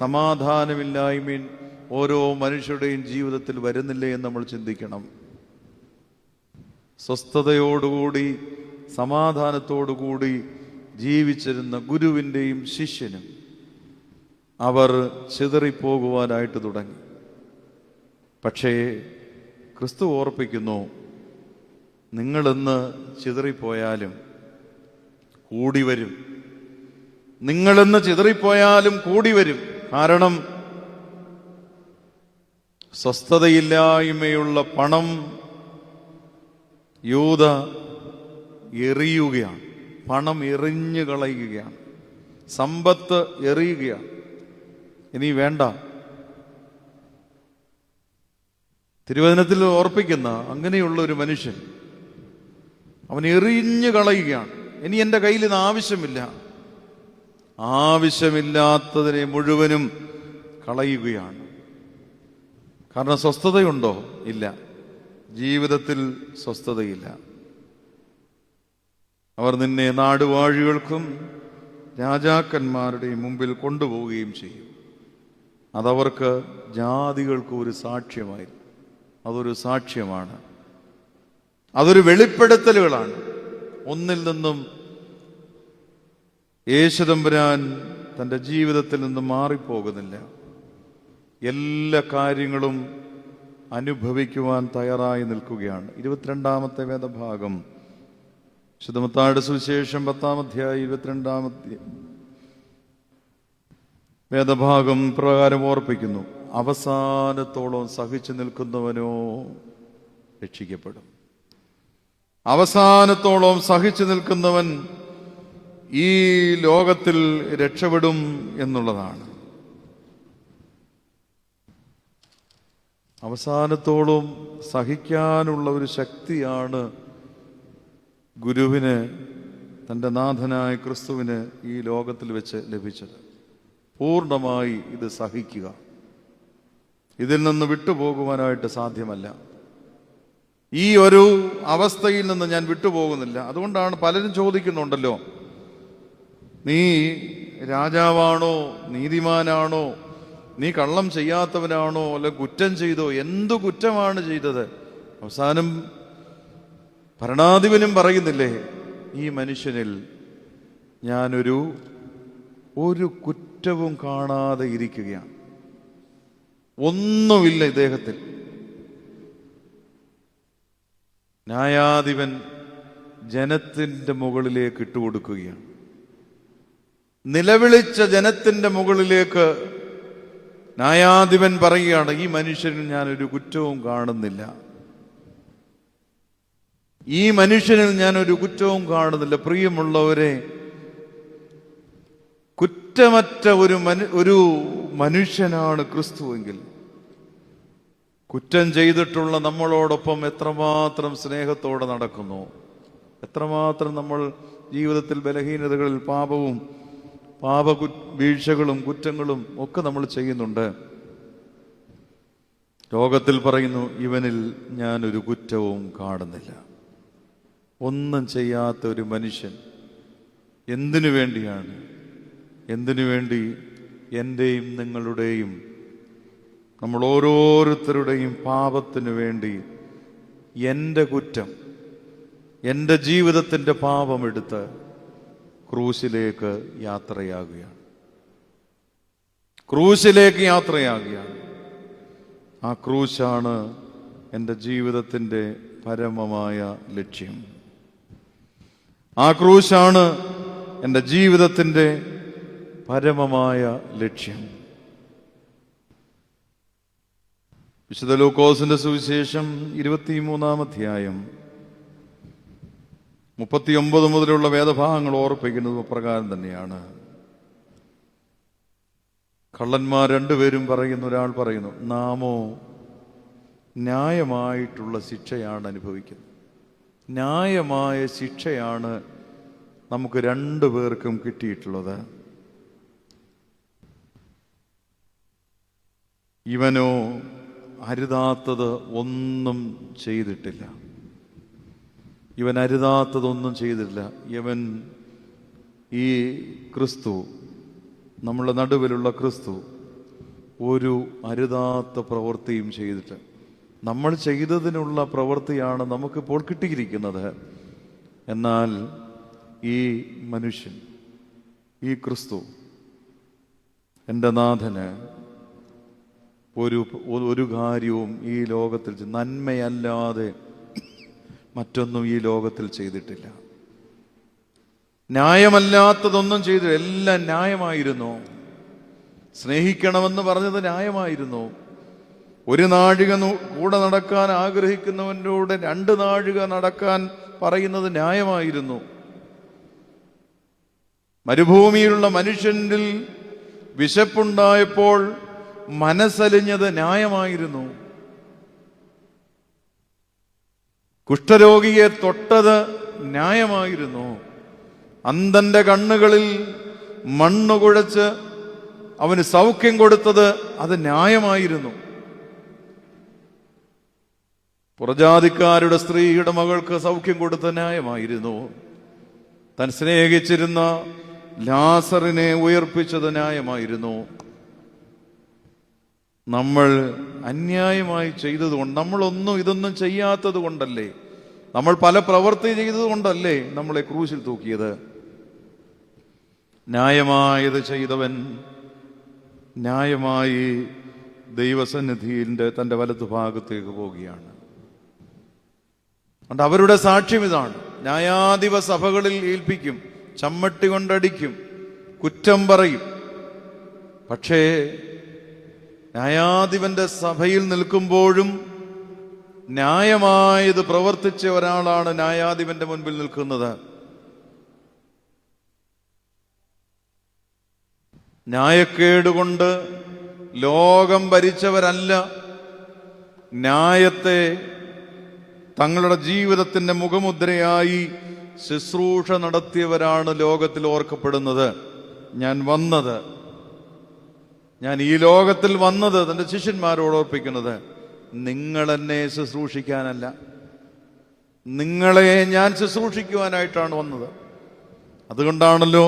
സമാധാനമില്ലായ്മയും ഓരോ മനുഷ്യരുടെയും ജീവിതത്തിൽ വരുന്നില്ലേ എന്ന് നമ്മൾ ചിന്തിക്കണം. സ്വസ്ഥതയോടുകൂടി സമാധാനത്തോടുകൂടി ജീവിച്ചിരുന്ന ഗുരുവിൻ്റെയും ശിഷ്യനും അവർ ചിതറിപ്പോകുവാനായിട്ട് തുടങ്ങി. പക്ഷേ ക്രിസ്തു ഓർപ്പിക്കുന്നു, നിങ്ങളെന്ന് ചിതറിപ്പോയാലും കൂടി വരും. നിങ്ങളെന്ന് ചിതറിപ്പോയാലും കൂടി വരും. കാരണം സ്വസ്ഥതയില്ലായ്മയുള്ള പണം യൂദ എറിയുകയാണ്. പണം എറിഞ്ഞു കളയുകയാണ്. സമ്പത്ത് എറിയുകയാണ്. ഇനി വേണ്ട. തിരുവചനത്തിൽ ഓർപ്പിക്കുന്ന അങ്ങനെയുള്ള ഒരു മനുഷ്യൻ അവൻ എറിഞ്ഞു കളയുകയാണ്. ഇനി എൻ്റെ കയ്യിൽ ഇത് ആവശ്യമില്ല. ആവശ്യമില്ലാത്തതിനെ മുഴുവനും കളയുകയാണ്. കാരണം സ്വസ്ഥതയുണ്ടോ? ഇല്ല. ജീവിതത്തിൽ സ്വസ്ഥതയില്ല. അവർ നിന്നെ നാടുവാഴികൾക്കും രാജാക്കന്മാരുടെയും മുമ്പിൽ കൊണ്ടുപോവുകയും ചെയ്യും. അതവർക്ക് ജാതികൾക്ക് ഒരു സാക്ഷ്യമായി. അതൊരു സാക്ഷ്യമാണ്. അതൊരു വെളിപ്പെടുത്തലുകളാണ്. ഒന്നിൽ നിന്നും യേശുതമ്പുരാൻ തൻ്റെ ജീവിതത്തിൽ നിന്നും മാറിപ്പോകുന്നില്ല. എല്ലാ കാര്യങ്ങളും അനുഭവിക്കുവാൻ തയ്യാറായി നിൽക്കുകയാണ്. 22-ാമത്തെ വേദഭാഗം വിശുദ്ധ മത്തായിയുടെ സുവിശേഷം 10-ാം അധ്യായം 22-ാമത്തെ വേദഭാഗം പ്രകാരം ഓർപ്പിക്കുന്നു, അവസാനത്തോളം സഹിച്ചു നിൽക്കുന്നവനോ രക്ഷിക്കപ്പെടും. അവസാനത്തോളം സഹിച്ചു നിൽക്കുന്നവൻ ഈ ലോകത്തിൽ രക്ഷപ്പെടും എന്നുള്ളതാണ്. അവസാനത്തോളം സഹിക്കാനുള്ള ഒരു ശക്തിയാണ് ഗുരുവിന്, തൻ്റെ നാഥനായ ക്രിസ്തുവിന് ഈ ലോകത്തിൽ വെച്ച് ലഭിച്ചത്. പൂർണ്ണമായി ഇത് സഹിക്കുക. ഇതിൽ നിന്ന് വിട്ടുപോകുവാനായിട്ട് സാധ്യമല്ല. ഈ ഒരു അവസ്ഥയിൽ നിന്ന് ഞാൻ വിട്ടുപോകുന്നില്ല. അതുകൊണ്ടാണ് പലരും ചോദിക്കുന്നുണ്ടല്ലോ, നീ രാജാവാണോ, നീതിമാനാണോ, നീ കള്ളം ചെയ്യാത്തവനാണോ, അല്ല കുറ്റം ചെയ്തോ? എന്തു കുറ്റമാണ് ചെയ്തത്? അവസാനം ഭരണാധിപനും പറയുന്നില്ലേ, ഈ മനുഷ്യനിൽ ഞാനൊരു കുറ്റവും കാണാതെ ഇരിക്കുകയാണ്. ഒന്നുമില്ല ഇദ്ദേഹത്തിൽ. ന്യായാധിപൻ ജനത്തിൻ്റെ മുകളിലേക്ക് ഇട്ടുകൊടുക്കുകയാണ്. നിലവിളിച്ച ജനത്തിൻ്റെ മുകളിലേക്ക് ന്യായാധിപൻ പറയുകയാണ്, ഈ മനുഷ്യനിൽ ഞാനൊരു കുറ്റവും കാണുന്നില്ല. ഈ മനുഷ്യനിൽ ഞാനൊരു കുറ്റവും കാണുന്നില്ല. പ്രിയമുള്ളവരെ, കുറ്റമറ്റ ഒരു മനുഷ്യനാണ് ക്രിസ്തുവെങ്കിൽ കുറ്റം ചെയ്തിട്ടുള്ള നമ്മളോടൊപ്പം എത്രമാത്രം സ്നേഹത്തോടെ നടക്കുന്നു, എത്രമാത്രം നമ്മൾ ജീവിതത്തിൽ ബലഹീനതകളിൽ വീഴ്ചകളും കുറ്റങ്ങളും ഒക്കെ നമ്മൾ ചെയ്യുന്നുണ്ട്. ലോകത്തിൽ പറയുന്നു, ഇവനിൽ ഞാനൊരു കുറ്റവും കാണുന്നില്ല. ഒന്നും ചെയ്യാത്ത ഒരു മനുഷ്യൻ എന്തിനു വേണ്ടിയാണ്? എന്തിനു വേണ്ടി? എൻ്റെയും നിങ്ങളുടെയും, നമ്മൾ ഓരോരുത്തരുടെയും പാപത്തിനു വേണ്ടി എൻ്റെ കുറ്റം, എൻ്റെ ജീവിതത്തിൻ്റെ പാപമെടുത്ത് ക്രൂശിലേക്ക് യാത്രയാകുകയാണ്. ക്രൂശിലേക്ക് യാത്രയാകുകയാണ്. ആ ക്രൂശാണ് എൻ്റെ ജീവിതത്തിൻ്റെ പരമമായ ലക്ഷ്യം. ആ ക്രൂശാണ് എൻ്റെ ജീവിതത്തിൻ്റെ പരമമായ ലക്ഷ്യം. വിശുദ്ധ ലൂക്കോസിന്റെ സുവിശേഷം 23-ാം അധ്യായം 39 മുതലുള്ള വേദഭാഗങ്ങൾ ഓർപ്പിക്കുന്നത് പ്രകാരം തന്നെയാണ്. കള്ളന്മാർ രണ്ടുപേരും പറയുന്നു. ഒരാൾ പറയുന്നു, നാമോ ന്യായമായിട്ടുള്ള ശിക്ഷയാണ് അനുഭവിക്കുന്നത്. ന്യായമായ ശിക്ഷയാണ് നമുക്ക് രണ്ടുപേർക്കും കിട്ടിയിട്ടുള്ളത്. ഇവനോ അരുതാത്തത് ഒന്നും ചെയ്തിട്ടില്ല. ഇവൻ അരുതാത്തതൊന്നും ചെയ്തിട്ടില്ല. ഇവൻ ഈ ക്രിസ്തു, നമ്മളുടെ നടുവിലുള്ള ക്രിസ്തു, ഒരു അരുതാത്ത പ്രവൃത്തിയും ചെയ്തിട്ട്, നമ്മൾ ചെയ്തതിനുള്ള പ്രവൃത്തിയാണ് നമുക്കിപ്പോൾ കിട്ടിയിരിക്കുന്നത്. എന്നാൽ ഈ മനുഷ്യൻ, ഈ ക്രിസ്തു, എൻ്റെ നാഥന് ഒരു കാര്യവും ഈ ലോകത്തിൽ നന്മയല്ലാതെ മറ്റൊന്നും ഈ ലോകത്തിൽ ചെയ്തിട്ടില്ല. ന്യായമല്ലാത്തതൊന്നും ചെയ്തില്ല. എല്ലാം ന്യായമായിരുന്നു. സ്നേഹിക്കണമെന്ന് പറഞ്ഞത് ന്യായമായിരുന്നു. ഒരു നാഴിക കൂടെ നടക്കാൻ ആഗ്രഹിക്കുന്നവനോട് 2 നാഴിക നടക്കാൻ പറയുന്നത് ന്യായമായിരുന്നു. മരുഭൂമിയിലുള്ള മനുഷ്യനിൽ വിശപ്പുണ്ടായപ്പോൾ മനസ്സലിഞ്ഞത് ന്യായമായിരുന്നു. കുഷ്ഠരോഗിയെ തൊട്ടത് ന്യായമായിരുന്നു. അന്ധന്റെ കണ്ണുകളിൽ മണ്ണ് കുഴച്ച് അവന് സൗഖ്യം കൊടുത്തത് അത് ന്യായമായിരുന്നു. പുറജാതിക്കാരുടെ സ്ത്രീയുടെ മകൾക്ക് സൗഖ്യം കൊടുത്ത ന്യായമായിരുന്നു. താൻ സ്നേഹിച്ചിരുന്ന ലാസറിനെ ഉയർപ്പിച്ചത് ന്യായമായിരുന്നു. നമ്മൾ അന്യായമായി ചെയ്തതുകൊണ്ട്, നമ്മളൊന്നും ഇതൊന്നും ചെയ്യാത്തത് കൊണ്ടല്ലേ, നമ്മൾ പല പ്രവൃത്തി ചെയ്തത് കൊണ്ടല്ലേ നമ്മളെ ക്രൂശിൽ തൂക്കിയത്. ന്യായമായത് ചെയ്തവൻ ന്യായമായി ദൈവസന്നിധിയുടെ തൻ്റെ വലതു ഭാഗത്തേക്ക് പോവുകയാണ്. അതുകൊണ്ട് അവരുടെ സാക്ഷ്യം ഇതാണ്. ന്യായാധിപ സഭകളിൽ ഏൽപ്പിക്കും, ചമ്മട്ടി കൊണ്ടടിക്കും, കുറ്റം പറയും. പക്ഷേ ന്യായാധിപന്റെ സഭയിൽ നിൽക്കുമ്പോഴും ന്യായമായത് പ്രവർത്തിച്ച ഒരാളാണ് ന്യായാധിപന്റെ മുൻപിൽ നിൽക്കുന്നത്. ന്യായക്കേടുകൊണ്ട് ലോകം ഭരിച്ചവരല്ല, ന്യായത്തെ തങ്ങളുടെ ജീവിതത്തിന്റെ മുഖമുദ്രയായി ശുശ്രൂഷ നടത്തിയവരാണ് ലോകത്തിൽ ഓർക്കപ്പെടുന്നത്. ഞാൻ ഈ ലോകത്തിൽ വന്നത് തൻ്റെ ശിഷ്യന്മാരോട് ഓർപ്പിക്കുന്നത്, നിങ്ങൾ എന്നെ ശുശ്രൂഷിക്കാനല്ല, നിങ്ങളെ ഞാൻ ശുശ്രൂഷിക്കുവാനായിട്ടാണ് വന്നത്. അതുകൊണ്ടാണല്ലോ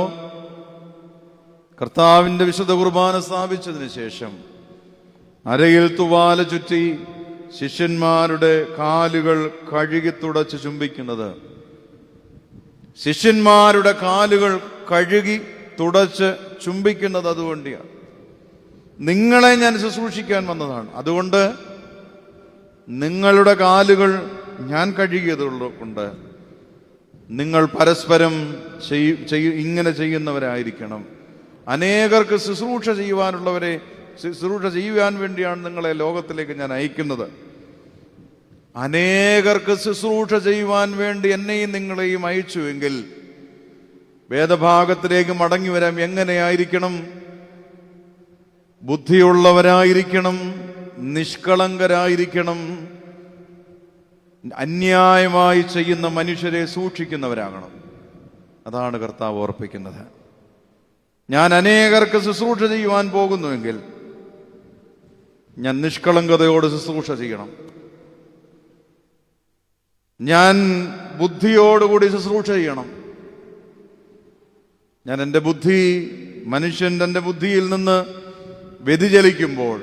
കർത്താവിൻ്റെ വിശുദ്ധ കുർബാന സ്ഥാപിച്ചതിന് ശേഷം അരയിൽ തുവാല ചുറ്റി ശിഷ്യന്മാരുടെ കാലുകൾ കഴുകി തുടച്ച് ചുംബിക്കുന്നത്. ശിഷ്യന്മാരുടെ കാലുകൾ കഴുകി തുടച്ച് ചുംബിക്കുന്നത് അതുകൊണ്ടാണ്. നിങ്ങളെ ഞാൻ ശുശ്രൂഷിക്കാൻ വന്നതാണ്. അതുകൊണ്ട് നിങ്ങളുടെ കാലുകൾ ഞാൻ കഴുകിയതുകൊണ്ട് നിങ്ങൾ പരസ്പരം ഇങ്ങനെ ചെയ്യുന്നവരായിരിക്കണം. അനേകർക്ക് ശുശ്രൂഷ ചെയ്യുവാൻ വേണ്ടിയാണ് നിങ്ങളെ ലോകത്തിലേക്ക് ഞാൻ അയക്കുന്നത്. അനേകർക്ക് ശുശ്രൂഷ ചെയ്യുവാൻ വേണ്ടി എന്നെയും നിങ്ങളെയും അയച്ചുവെങ്കിൽ വേദഭാഗത്തിലേക്ക് മടങ്ങി വരാം. എങ്ങനെയായിരിക്കണം? ബുദ്ധിയുള്ളവരായിരിക്കണം, നിഷ്കളങ്കരായിരിക്കണം, അന്യായമായി ചെയ്യുന്ന മനുഷ്യരെ സൂക്ഷിക്കുന്നവരാകണം. അതാണ് കർത്താവ് ഓർപ്പിക്കുന്നത്. ഞാൻ അനേകർക്ക് ശുശ്രൂഷ ചെയ്യുവാൻ പോകുന്നുവെങ്കിൽ ഞാൻ നിഷ്കളങ്കതയോട് ശുശ്രൂഷ ചെയ്യണം. ഞാൻ ബുദ്ധിയോടുകൂടി ശുശ്രൂഷ ചെയ്യണം. ഞാൻ മനുഷ്യൻ തൻ്റെ ബുദ്ധിയിൽ നിന്ന് വ്യതിചലിക്കുമ്പോൾ,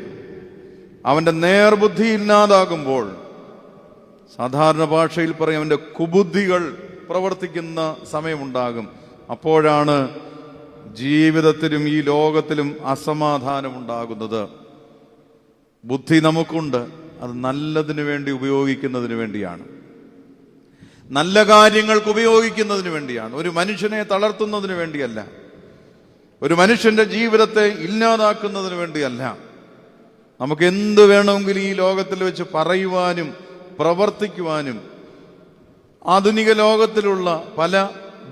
അവൻ്റെ നേർബുദ്ധി ഇല്ലാതാകുമ്പോൾ, സാധാരണ ഭാഷയിൽ പറയും അവൻ്റെ കുബുദ്ധികൾ പ്രവർത്തിക്കുന്ന സമയമുണ്ടാകും. അപ്പോഴാണ് ജീവിതത്തിലും ഈ ലോകത്തിലും അസമാധാനമുണ്ടാകുന്നത്. ബുദ്ധി നമുക്കുണ്ട്, അത് നല്ലതിനു വേണ്ടി ഉപയോഗിക്കുന്നതിന് വേണ്ടിയാണ്, നല്ല കാര്യങ്ങൾക്ക് ഉപയോഗിക്കുന്നതിന് വേണ്ടിയാണ്. ഒരു മനുഷ്യനെ തളർത്തുന്നതിന് വേണ്ടിയല്ല, ഒരു മനുഷ്യന്റെ ജീവിതത്തെ ഇല്ലാതാക്കുന്നതിന് വേണ്ടിയല്ല. നമുക്ക് എന്ത് വേണമെങ്കിലും ഈ ലോകത്തിൽ വെച്ച് പറയുവാനും പ്രവർത്തിക്കുവാനും ആധുനിക ലോകത്തിലുള്ള പല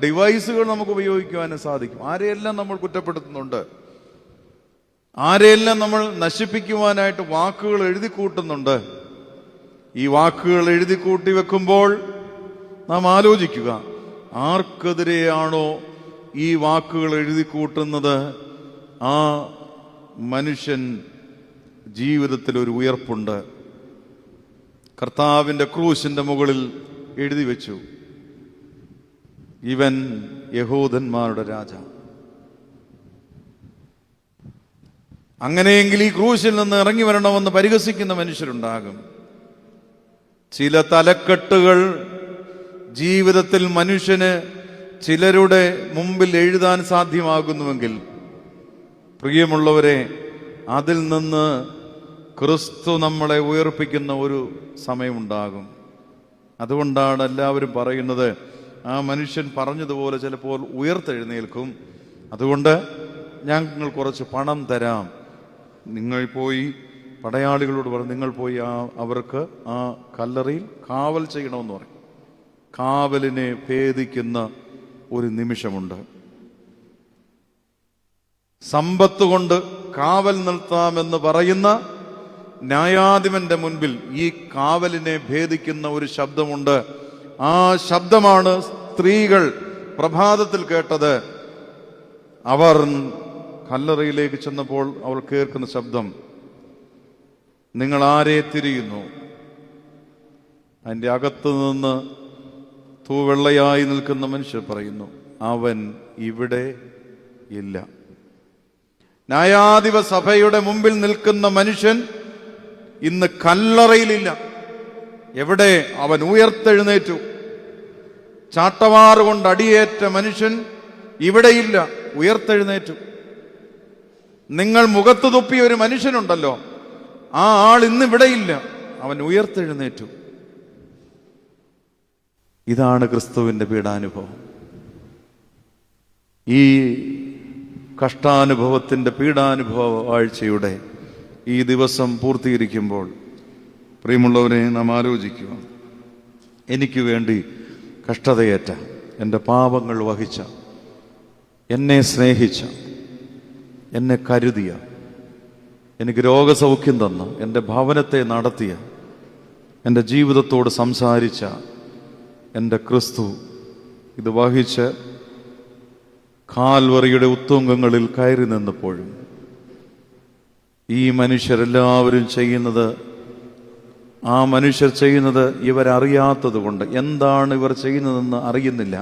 ഡിവൈസുകൾ നമുക്ക് ഉപയോഗിക്കുവാനും സാധിക്കും. ആരെയെല്ലാം നമ്മൾ കുറ്റപ്പെടുത്തുന്നുണ്ട്, ആരെയെല്ലാം നമ്മൾ നശിപ്പിക്കുവാനായിട്ട് വാക്കുകൾ എഴുതി കൂട്ടുന്നുണ്ട്. ഈ വാക്കുകൾ എഴുതി കൂട്ടി വെക്കുമ്പോൾ നാം ആലോചിക്കുക, ആർക്കെതിരെയാണോ ഈ വാക്കുകൾ എഴുതി കൂട്ടുന്നത്, ആ മനുഷ്യൻ ജീവിതത്തിൽ ഒരു ഉയർപ്പുണ്ട്. കർത്താവിൻ്റെ ക്രൂശിന്റെ മുകളിൽ എഴുതി വെച്ചു, ഇവൻ യഹൂദന്മാരുടെ രാജാ. അങ്ങനെയെങ്കിൽ ഈ ക്രൂശിൽ നിന്ന് ഇറങ്ങി വരണമെന്ന് പരിഹസിക്കുന്ന മനുഷ്യരുണ്ടാകും. ചില തലക്കെട്ടുകൾ ജീവിതത്തിൽ മനുഷ്യന് ചിലരുടെ മുമ്പിൽ എഴുതാൻ സാധ്യമാകുന്നുവെങ്കിൽ, പ്രിയമുള്ളവരെ, അതിൽ നിന്ന് ക്രിസ്തു നമ്മളെ ഉയർപ്പിക്കുന്ന ഒരു സമയമുണ്ടാകും. അതുകൊണ്ടാണ് എല്ലാവരും പറയുന്നത്, ആ മനുഷ്യൻ പറഞ്ഞതുപോലെ ചിലപ്പോൾ ഉയർത്തെഴുന്നേൽക്കും. അതുകൊണ്ട് ഞങ്ങൾ കുറച്ച് പണം തരാം, നിങ്ങൾ പോയി പടയാളികളോട് പറഞ്ഞു, നിങ്ങൾ പോയി അവർക്ക് ആ കല്ലറയിൽ കാവൽ ചെയ്യണമെന്ന് പറയും. കാവലിനെ ഭേദിക്കുന്ന ഒരു നിമിഷമുണ്ട്. സമ്പത്ത് കൊണ്ട് കാവൽ നിർത്താമെന്ന് പറയുന്ന ന്യായാധിപന്റെ മുൻപിൽ ഈ കാവലിനെ ഭേദിക്കുന്ന ഒരു ശബ്ദമുണ്ട്. ആ ശബ്ദമാണ് സ്ത്രീകൾ പ്രഭാതത്തിൽ കേട്ടത്. അവർ കല്ലറയിലേക്ക് ചെന്നപ്പോൾ അവർ കേൾക്കുന്ന ശബ്ദം, നിങ്ങൾ ആരെ തിരിയുന്നു? അതിൻ്റെ അകത്തു നിന്ന് തൂവെള്ളയായി നിൽക്കുന്ന മനുഷ്യർ പറയുന്നു, അവൻ ഇവിടെ ഇല്ല. ന്യായാധിപ സഭയുടെ മുമ്പിൽ നിൽക്കുന്ന മനുഷ്യൻ ഇന്ന് കല്ലറയിലില്ല. എവിടെ? അവൻ ഉയർത്തെഴുന്നേറ്റു. ചാട്ടവാറ് കൊണ്ട് അടിയേറ്റ മനുഷ്യൻ ഇവിടെയില്ല, ഉയർത്തെഴുന്നേറ്റു. നിങ്ങൾ മുഖത്ത് തുപ്പിയ ഒരു മനുഷ്യനുണ്ടല്ലോ, ആ ആൾ ഇന്നിവിടെയില്ല, അവൻ ഉയർത്തെഴുന്നേറ്റു. ഇതാണ് ക്രിസ്തുവിന്റെ പീഡാനുഭവം. ഈ കഷ്ടാനുഭവത്തിന്റെ പീഡാനുഭവ ആഴ്ചയുടെ ഈ ദിവസം പൂർത്തീകരിക്കുമ്പോൾ, പ്രിയമുള്ളവരെ, നാം ആലോചിക്കുക, എനിക്ക് വേണ്ടി കഷ്ടതയേറ്റ, എൻ്റെ പാപങ്ങൾ വഹിച്ച, എന്നെ സ്നേഹിച്ച, എന്നെ കരുതിയ, എനിക്ക് രോഗസൗഖ്യം തന്ന, എൻ്റെ ഭവനത്തെ നടത്തിയ, എൻ്റെ ജീവിതത്തോട് സംസാരിച്ച എൻ്റെ ക്രിസ്തു ഇത് വഹിച്ച് കാൽവറിയുടെ ഉത്തുംഗങ്ങളിൽ കയറി നിന്നപ്പോഴും ഈ മനുഷ്യരെല്ലാവരും ചെയ്യുന്നത്, ആ മനുഷ്യർ ചെയ്യുന്നത് ഇവരറിയാത്തത് കൊണ്ട്, എന്താണ് ഇവർ ചെയ്യുന്നതെന്ന് അറിയുന്നില്ല.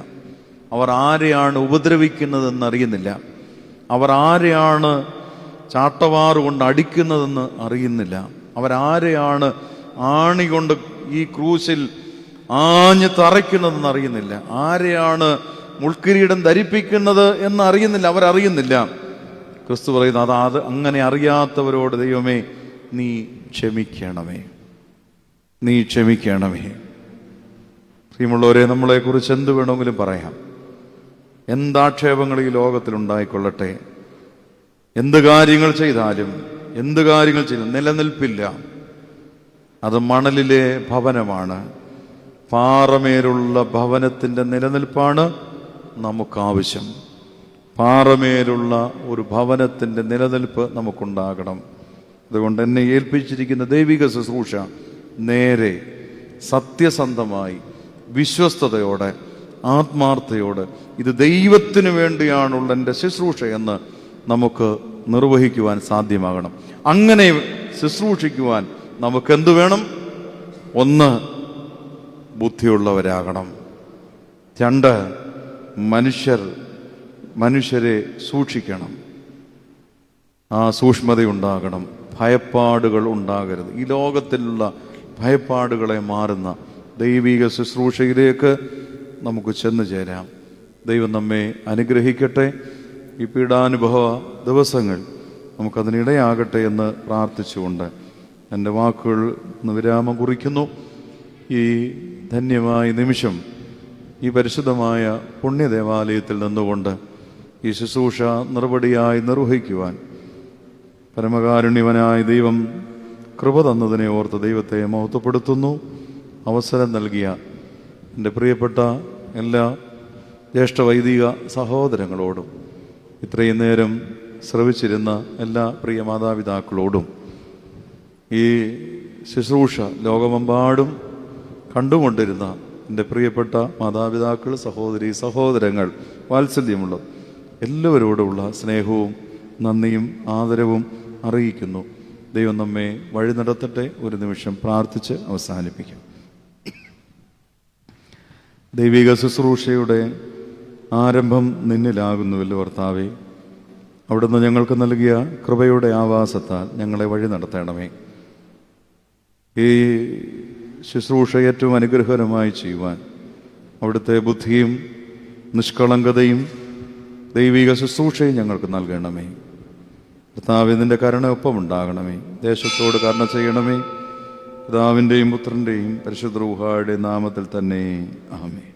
അവർ ആരെയാണ് ഉപദ്രവിക്കുന്നതെന്ന് അറിയുന്നില്ല. അവർ ആരെയാണ് ചാട്ടവാറ് കൊണ്ട് അടിക്കുന്നതെന്ന് അറിയുന്നില്ല. അവരാരെയാണ് ആണി കൊണ്ട് ഈ ക്രൂശിൽ ആഞ്ഞ് തറയ്ക്കുന്നതെന്ന് അറിയുന്നില്ല. ആരെയാണ് മുൾക്കിരീടം ധരിപ്പിക്കുന്നത് എന്ന് അറിയുന്നില്ല. അവരറിയുന്നില്ല. ക്രിസ്തു പറയുന്നത്, അത് അങ്ങനെ അറിയാത്തവരോട് ദൈവമേ നീ ക്ഷമിക്കണമേ, നീ ക്ഷമിക്കണമേ. പ്രിയമുള്ളവരെ, നമ്മളെക്കുറിച്ച് എന്ത് വേണമെങ്കിലും പറയാം, എന്താക്ഷേപങ്ങൾ ഈ ലോകത്തിലുണ്ടായിക്കൊള്ളട്ടെ, എന്ത് കാര്യങ്ങൾ ചെയ്താലും നിലനിൽപ്പില്ല. അത് മണലിലെ ഭവനമാണ്. പാറമേലുള്ള ഭവനത്തിൻ്റെ നിലനിൽപ്പാണ് നമുക്കാവശ്യം. പാറമേലുള്ള ഒരു ഭവനത്തിൻ്റെ നിലനിൽപ്പ് നമുക്കുണ്ടാകണം. അതുകൊണ്ട് എന്നെ ഏൽപ്പിച്ചിരിക്കുന്ന ദൈവിക ശുശ്രൂഷ നേരെ, സത്യസന്ധമായി, വിശ്വസ്തയോടെ, ആത്മാർത്ഥയോടെ, ഇത് ദൈവത്തിന് വേണ്ടിയാണുള്ള എൻ്റെ ശുശ്രൂഷ എന്ന് നമുക്ക് നിർവഹിക്കുവാൻ സാധ്യമാകണം. അങ്ങനെ ശുശ്രൂഷിക്കുവാൻ നമുക്കെന്തു വേണം? 1, ബുദ്ധിയുള്ളവരാകണം. 2, മനുഷ്യരെ സൂക്ഷിക്കണം. ആ സൂക്ഷ്മതയുണ്ടാകണം. ഭയപ്പാടുകൾ ഉണ്ടാകരുത്. ഈ ലോകത്തിലുള്ള ഭയപ്പാടുകളെ മാറുന്ന ദൈവിക ശുശ്രൂഷയിലേക്ക് നമുക്ക് ചെന്നു ചേരാം. ദൈവം നമ്മെ അനുഗ്രഹിക്കട്ടെ. ഈ പീഡാനുഭവ ദിവസങ്ങൾ നമുക്കതിനിടയാകട്ടെ എന്ന് പ്രാർത്ഥിച്ചുകൊണ്ട് എൻ്റെ വാക്കുകൾ വിരാമം കുറിക്കുന്നു. ഈ ധന്യമായ നിമിഷം ഈ പരിശുദ്ധമായ പുണ്യദേവാലയത്തിൽ നിന്നുകൊണ്ട് ഈ ശുശ്രൂഷ നിർവടിയായി നിർവഹിക്കുവാൻ പരമകാരുണ്യവനായ ദൈവം കൃപ തന്നതിനെ ഓർത്ത് ദൈവത്തെ മഹത്വപ്പെടുത്തുന്നു. അവസരം നൽകിയ എൻ്റെ പ്രിയപ്പെട്ട എല്ലാ ജ്യേഷ്ഠ വൈദിക സഹോദരങ്ങളോടും ഇത്രയും നേരം ശ്രവിച്ചിരുന്ന എല്ലാ പ്രിയ മാതാപിതാക്കളോടും ഈ ശുശ്രൂഷ ലോകമെമ്പാടും കണ്ടുകൊണ്ടിരുന്ന എൻ്റെ പ്രിയപ്പെട്ട മാതാപിതാക്കൾ, സഹോദരി സഹോദരങ്ങൾ, വാത്സല്യമുള്ള എല്ലാവരോടുമുള്ള സ്നേഹവും നന്ദിയും ആദരവും അറിയിക്കുന്നു. ദൈവം നമ്മെ വഴി നടത്തട്ടെ. ഒരു നിമിഷം പ്രാർത്ഥിച്ച് അവസാനിപ്പിക്കും. ദൈവിക ശുശ്രൂഷയുടെ ആരംഭം നിന്നിലാകുന്നുവല്ലോ കർത്താവേ. അവിടുന്ന് ഞങ്ങൾക്ക് നൽകിയ കൃപയുടെ ആവാസത്താൽ ഞങ്ങളെ വഴി നടത്തണമേ. ഈ ശുശ്രൂഷ ഏറ്റവും അനുഗ്രഹകരമായി ചെയ്യുവാൻ അവിടുത്തെ ബുദ്ധിയും നിഷ്കളങ്കതയും ദൈവിക ശുശ്രൂഷയും ഞങ്ങൾക്ക് നൽകണമേ. കർത്താവേ, നിന്റെ കരുണ ഒപ്പമുണ്ടാകണമേ. ദേശത്തോട് കരുണ ചെയ്യണമേ. പിതാവിൻ്റെയും പുത്രൻ്റെയും പരിശുദ്ധ റൂഹായുടെ നാമത്തിൽ തന്നെ ആമേൻ.